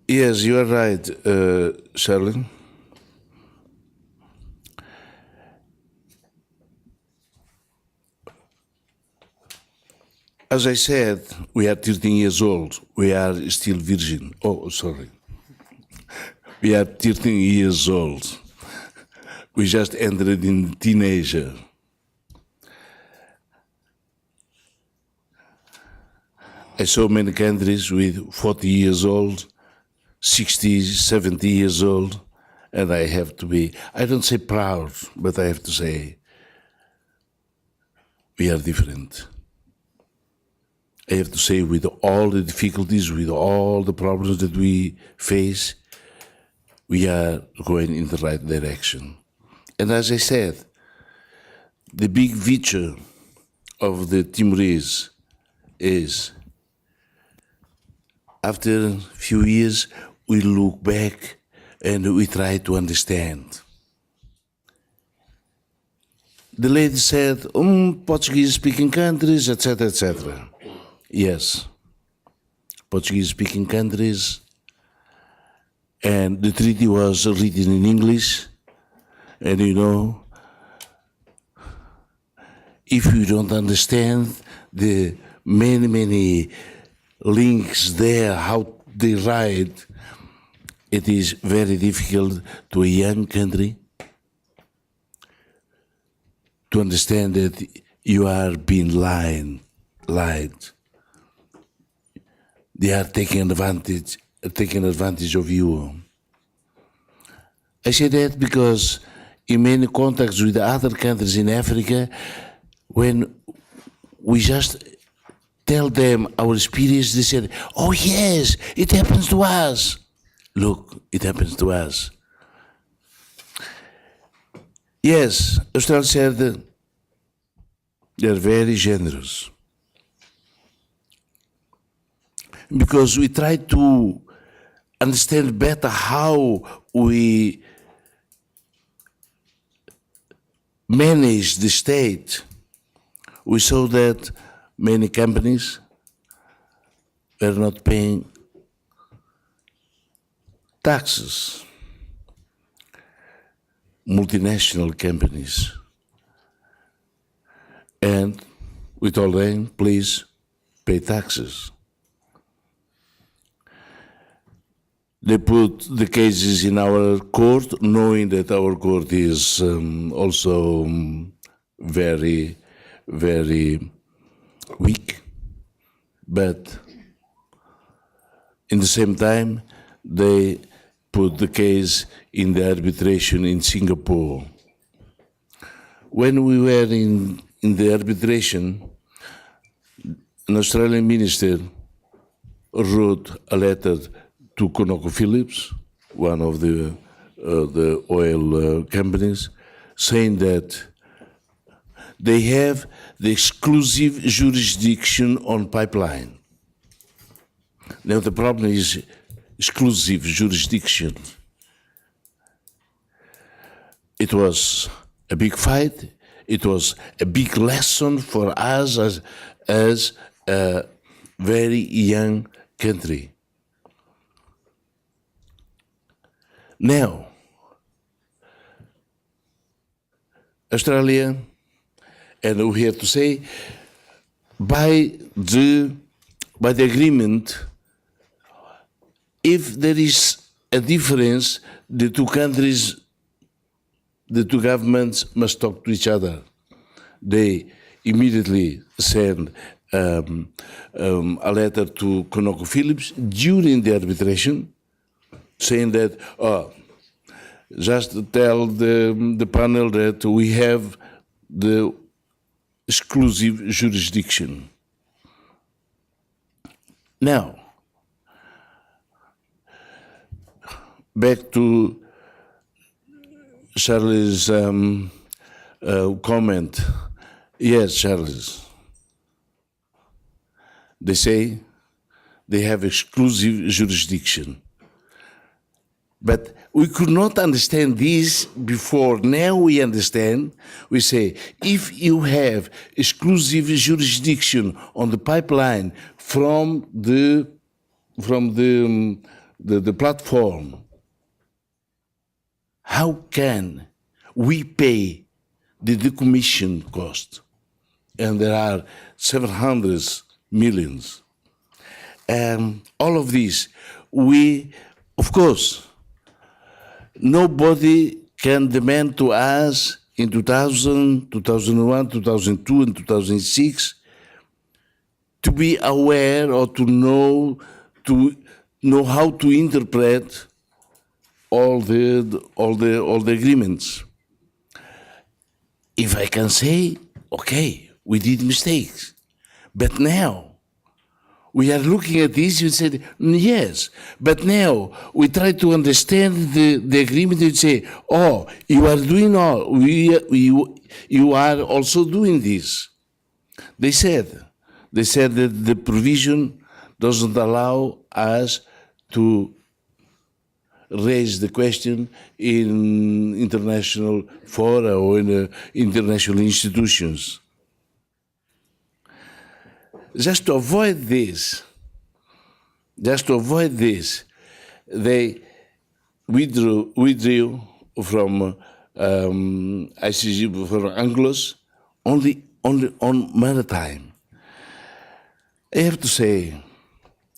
Yes, you are right, Charlie. As I said, we are 13 years old. We are still virgin. Oh, sorry. We are 13 years old. we just entered in teenager. I saw many countries with 40 years old, 60, 70 years old, and I have to be, I don't say proud, but I have to say, we are different. I have to say, with all the difficulties, with all the problems that we face, we are going in the right direction. And as I said, the big feature of the Timorese is, after a few years, we look back and we try to understand. The lady said, Portuguese-speaking countries, etc., etc. Yes, Portuguese-speaking countries, and the treaty was written in English, and you know, if you don't understand the many links there, how they write, it is very difficult to a young country to understand that you are being lied. They are taking advantage of you. I say that because in many contacts with other countries in Africa, when we just tell them our experience, they said, oh yes, it happens to us. Look, it happens to us. Yes, Australia said they're very generous. Because we try to understand better how we manage the state. We saw that many companies were not paying taxes. Multinational companies. And we told them, please pay taxes. They put the cases in our court, knowing that our court is also very, very weak. But in the same time, they put the case in the arbitration in Singapore. When we were in the arbitration, an Australian minister wrote a letter to ConocoPhillips, one of the oil companies, saying that they have the exclusive jurisdiction on pipeline. Now the problem is exclusive jurisdiction. It was a big fight. It was a big lesson for us as a very young country. Now, Australia, and we have to say, by the agreement, if there is a difference, the two countries, the two governments must talk to each other. They immediately send a letter to ConocoPhillips during the arbitration, saying that, just tell the panel that we have the exclusive jurisdiction. Now, back to Charlie's comment. Yes, Charles. They say they have exclusive jurisdiction. But we could not understand this before. Now we understand. We say, if you have exclusive jurisdiction on the pipeline from the platform, how can we pay the decommission cost? And there are 700 millions. All of this, of course, nobody can demand to us in 2000, 2001, 2002, and 2006 to be aware or to know how to interpret all the agreements. If I can say, okay, we did mistakes, but now we are looking at this and said, yes, but now we try to understand the agreement and say, oh, you are doing all, you are also doing this. They said that the provision doesn't allow us to raise the question in international fora or in international institutions. Just to avoid this, they withdrew from ICG, from Anglos, only on maritime. I have to say,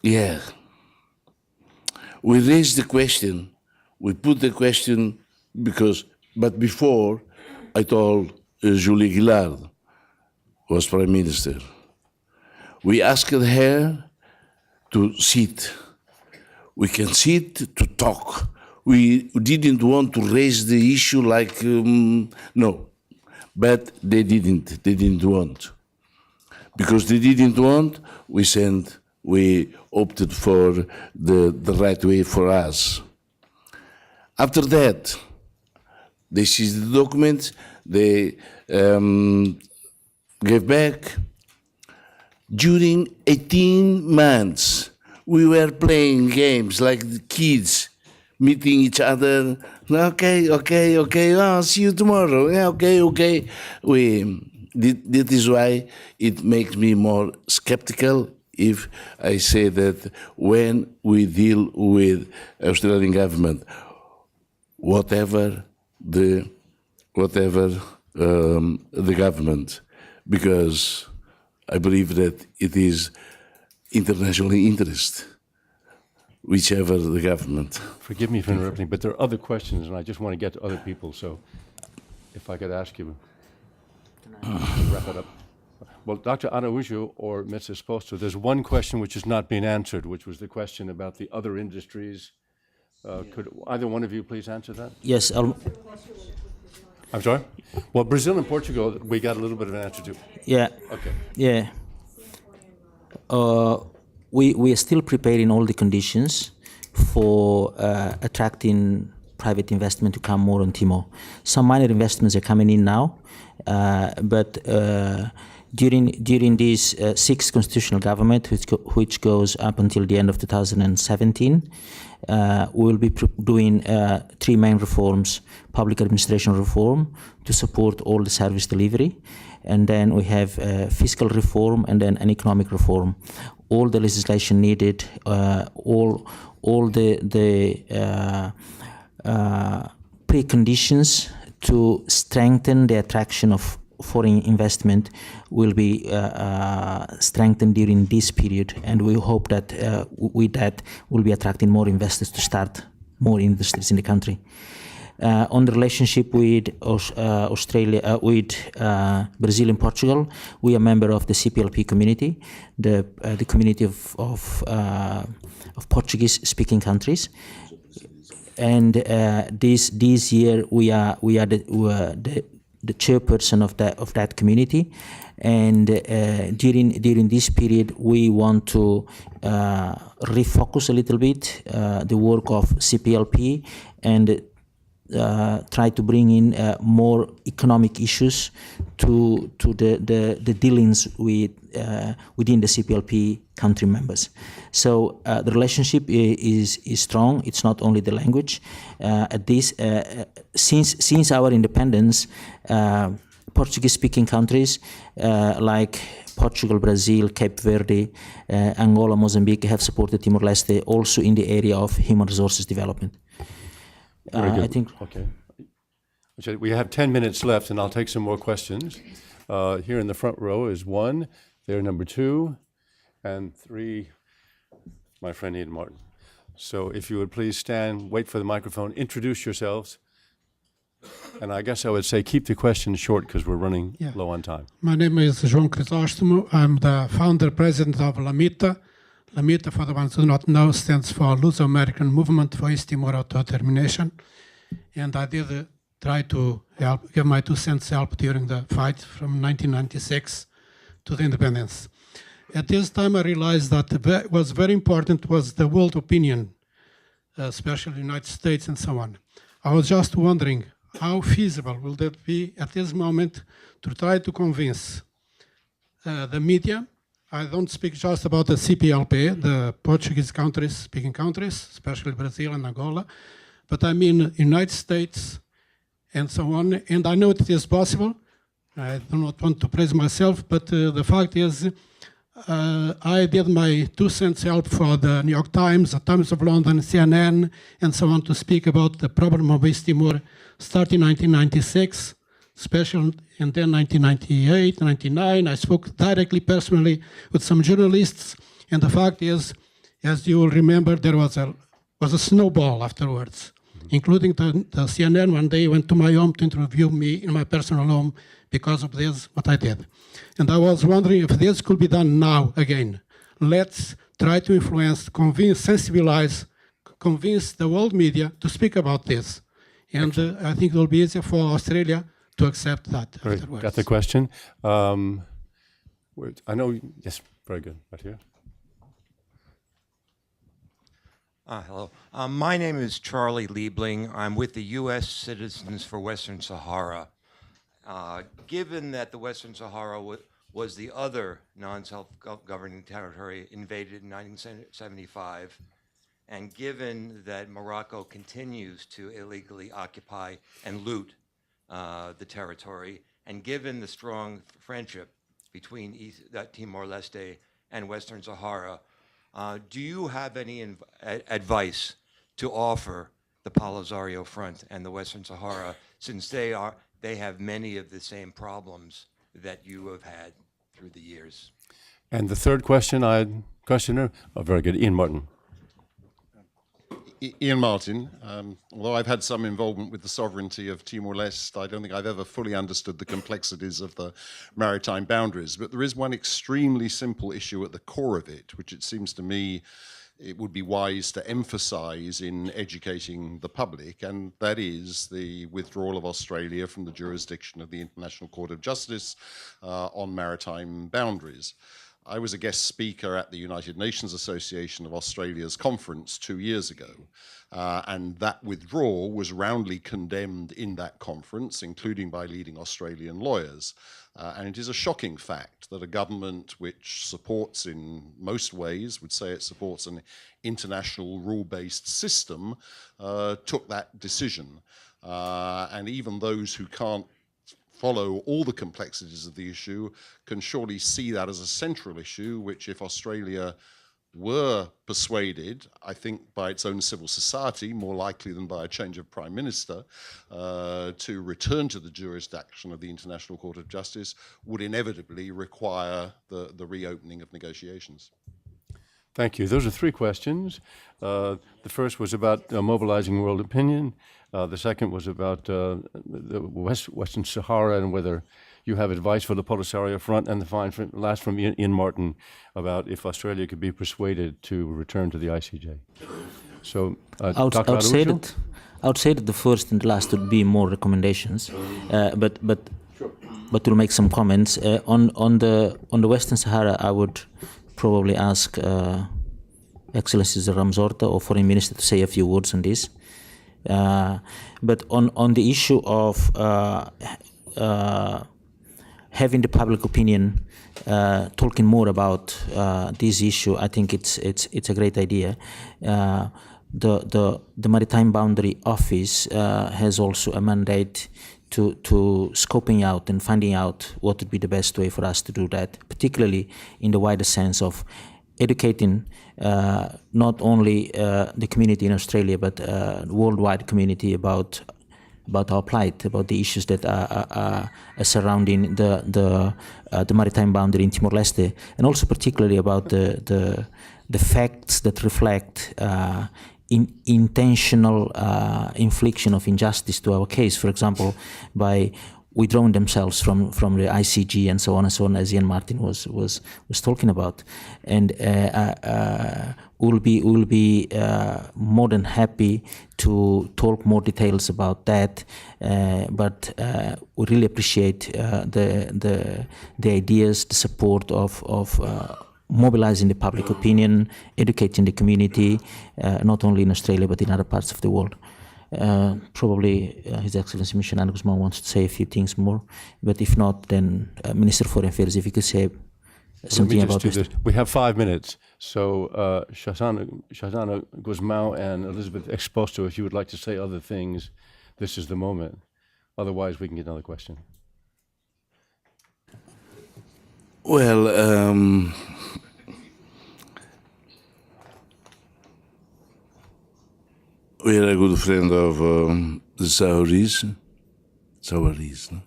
yeah, we raised the question, we put the question but before I told Julie Gillard was Prime Minister. We asked her to sit. We can sit to talk. We didn't want to raise the issue like, no, but they didn't want. Because they didn't want, we opted for the right way for us. After that, they seized the documents, they gave back. During 18 months, we were playing games like the kids, meeting each other. Okay, oh, see you tomorrow. Yeah, okay. That is why it makes me more skeptical if I say that when we deal with Australian government, whatever the government, because I believe that it is international interest, whichever the government. Forgive me for interrupting, but there are other questions, and I just want to get to other people. So, if I could ask you to wrap it up. Well, Dr. Araujo or Mr. Esposto, there's one question which has not been answered, which was the question about the other industries. Could either one of you please answer that? Yes. I'm sorry? Well, Brazil and Portugal, we got a little bit of an answer to. Yeah. Okay. Yeah. We are still preparing all the conditions for attracting private investment to come more on Timor. Some minor investments are coming in now, but during this sixth constitutional government, which goes up until the end of 2017, we will be doing three main reforms: public administration reform to support all the service delivery, and then we have fiscal reform, and then an economic reform. All the legislation needed, all the preconditions to strengthen the attraction of foreign investment will be strengthened during this period, and we hope that with that we'll be attracting more investors to start more industries in the country. On the relationship with Australia, with Brazil and Portugal, we are a member of the CPLP community, the community of Portuguese-speaking countries. And this year we are the chairperson of that community, and during this period we want to refocus a little bit the work of CPLP and try to bring in more economic issues to the dealings with within the CPLP country members. So the relationship is strong. It's not only the language. Since our independence, Portuguese-speaking countries like Portugal, Brazil, Cape Verde, Angola, Mozambique have supported Timor-Leste also in the area of human resources development. Very good. I think. Okay. We have 10 minutes left, and I'll take some more questions. Here in the front row is one, there number two, and three, my friend Ian Martin. So if you would please stand, wait for the microphone, introduce yourselves. And I guess I would say keep the questions short because we're running Yeah. low on time. My name is João Crisóstomo. I'm the founder president of LAMITA. LAMITA, for the ones who do not know, stands for Luso-American Movement for East Timor Autodetermination. And I did try to help, give my 2 cents help during the fight from 1996 to the independence. At this time, I realized that what was very important was the world opinion, especially the United States and so on. I was just wondering, how feasible will that be at this moment to try to convince the media? I don't speak just about the CPLP, the Portuguese speaking countries, especially Brazil and Angola, but I mean United States and so on. And I know it is possible. I do not want to praise myself, but the fact is I did my 2 cents help for the New York Times, the Times of London, CNN, and so on to speak about the problem of East Timor starting 1996, special, and then 1998, 99. I spoke directly, personally, with some journalists, and the fact is, as you will remember, there was a snowball afterwards, including the CNN one day went to my home to interview me in my personal home because of this, what I did. And I was wondering if this could be done now again. Let's try to influence, convince, sensibilize, convince the world media to speak about this. And I think it will be easier for Australia to accept that afterwards. Got the question? I know, yes, very good, right here. Hello. My name is Charlie Liebling. I'm with the U.S. Citizens for Western Sahara. Given that the Western Sahara was the other non-self-governing territory invaded in 1975, and given that Morocco continues to illegally occupy and loot the territory, and given the strong friendship between Timor-Leste and Western Sahara, do you have any advice to offer the Polisario Front and the Western Sahara, since they have many of the same problems that you have had through the years? And the third questioner, very good, Ian Martin. Ian Martin. Although I've had some involvement with the sovereignty of Timor-Leste, I don't think I've ever fully understood the complexities of the maritime boundaries. But there is one extremely simple issue at the core of it, which it seems to me it would be wise to emphasize in educating the public, and that is the withdrawal of Australia from the jurisdiction of the International Court of Justice on maritime boundaries. I was a guest speaker at the United Nations Association of Australia's conference 2 years ago, and that withdrawal was roundly condemned in that conference, including by leading Australian lawyers. And it is a shocking fact that a government which supports in most ways, would say it supports an international rule-based system, took that decision. And even those who can't follow all the complexities of the issue can surely see that as a central issue, which if Australia were persuaded, I think by its own civil society, more likely than by a change of prime minister, to return to the jurisdiction of the International Court of Justice, would inevitably require the reopening of negotiations. Thank you. Those are 3 questions. The first was about mobilizing world opinion. The second was about the Western Sahara and whether you have advice for the Polisario Front, and the last from Ian Martin about if Australia could be persuaded to return to the ICJ. So, Dr. Araújo? I would say that the first and the last would be more recommendations, but to make some comments on the Western Sahara, I would probably ask Excellency Ramzorta or Foreign Minister to say a few words on this. But on the issue of having the public opinion talking more about this issue, I think it's a great idea. The Maritime Boundary Office has also a mandate to scoping out and finding out what would be the best way for us to do that, particularly in the wider sense of educating not only the community in Australia but the worldwide community about our plight, about the issues that are surrounding the maritime boundary in Timor-Leste, and also particularly about the facts that reflect intentional infliction of injustice to our case. For example, by withdrawing themselves from the ICG and so on, as Ian Martin was talking about, and we'll be more than happy to talk more details about that. But we really appreciate the ideas, the support of mobilizing the public opinion, educating the community, not only in Australia but in other parts of the world. Probably His Excellency Missioner Guzman wants to say a few things more, but if not, then Minister of Foreign Affairs, if you could say something about this. We have 5 minutes, so Shoshana Guzmão and Elizabeth Exposto, if you would like to say other things, this is the moment. Otherwise, we can get another question. Well, we are a good friend of the Sahrawis, no?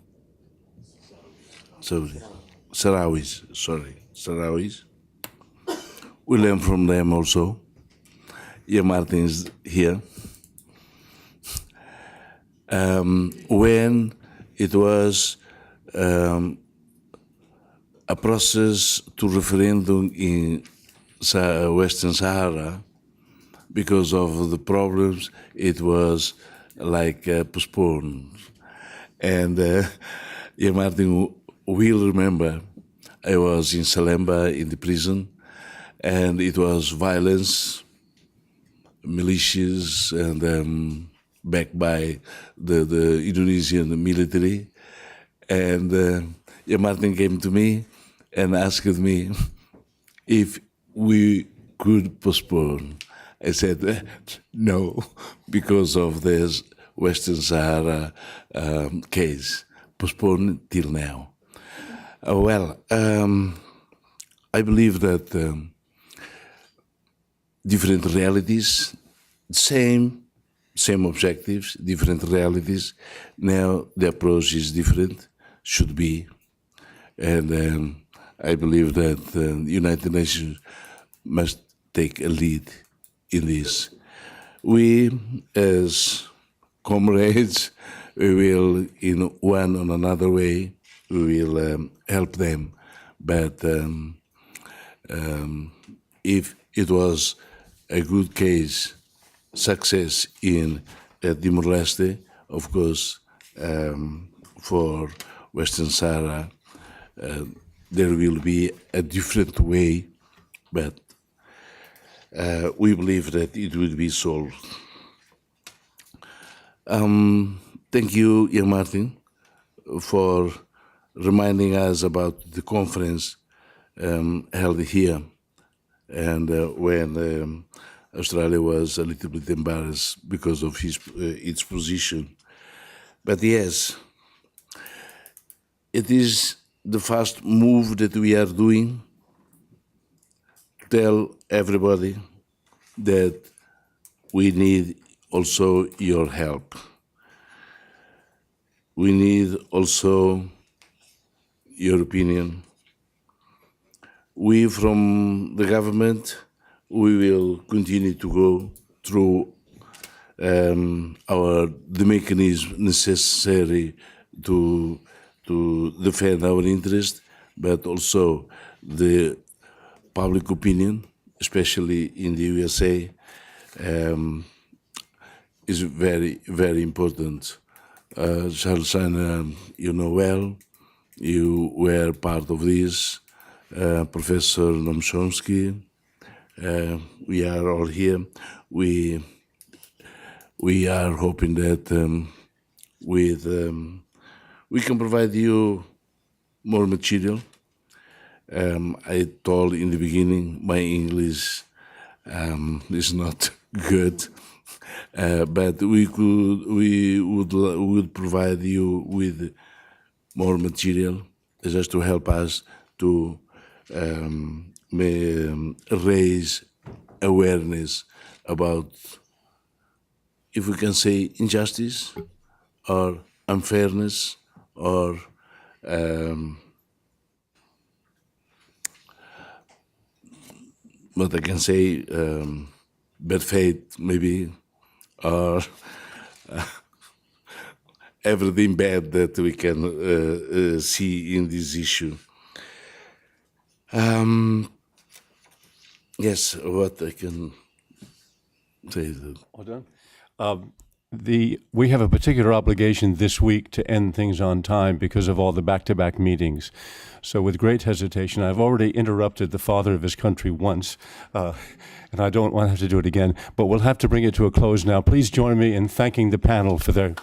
Sahrawis. We learn from them also. Ian Martin is here. When it was a process to referendum in Western Sahara, because of the problems, it was like postponed. And Ian Martin will remember, I was in Salemba in the prison, and it was violence, militias, and backed by the Indonesian military. And Ian Martin came to me and asked me if we could postpone. I said, no, because of this Western Sahara case, postponed till now. I believe that different realities, same objectives, different realities. Now the approach is different, should be. And I believe that the United Nations must take a lead in this. We, as comrades, we will, in one or another way, we will help them. But if it was a good case, success in Timor-Leste, of course, for Western Sahara, there will be a different way, but we believe that it will be solved. Thank you, Ian Martin, for reminding us about the conference held here, and when Australia was a little bit embarrassed because of its position. But yes, it is the first move that we are doing. Tell everybody that we need also your help. We need also your opinion. We from the government, we will continue to go through the mechanism necessary to defend our interest, but also the public opinion, especially in the USA, is very, very important. Charles Shiner, you know well, you were part of this. Professor Noam Chomsky, we are all here. We are hoping that we can provide you more material. I told in the beginning my English is not good, but we would provide you with more material just to help us to raise awareness about, if we can say, injustice or unfairness or what I can say, bad faith, maybe, or everything bad that we can see in this issue. Yes, what I can say. Well done. We have a particular obligation this week to end things on time because of all the back-to-back meetings. So with great hesitation, I've already interrupted the father of his country once, and I don't want to have to do it again, but we'll have to bring it to a close now. Please join me in thanking the panel for their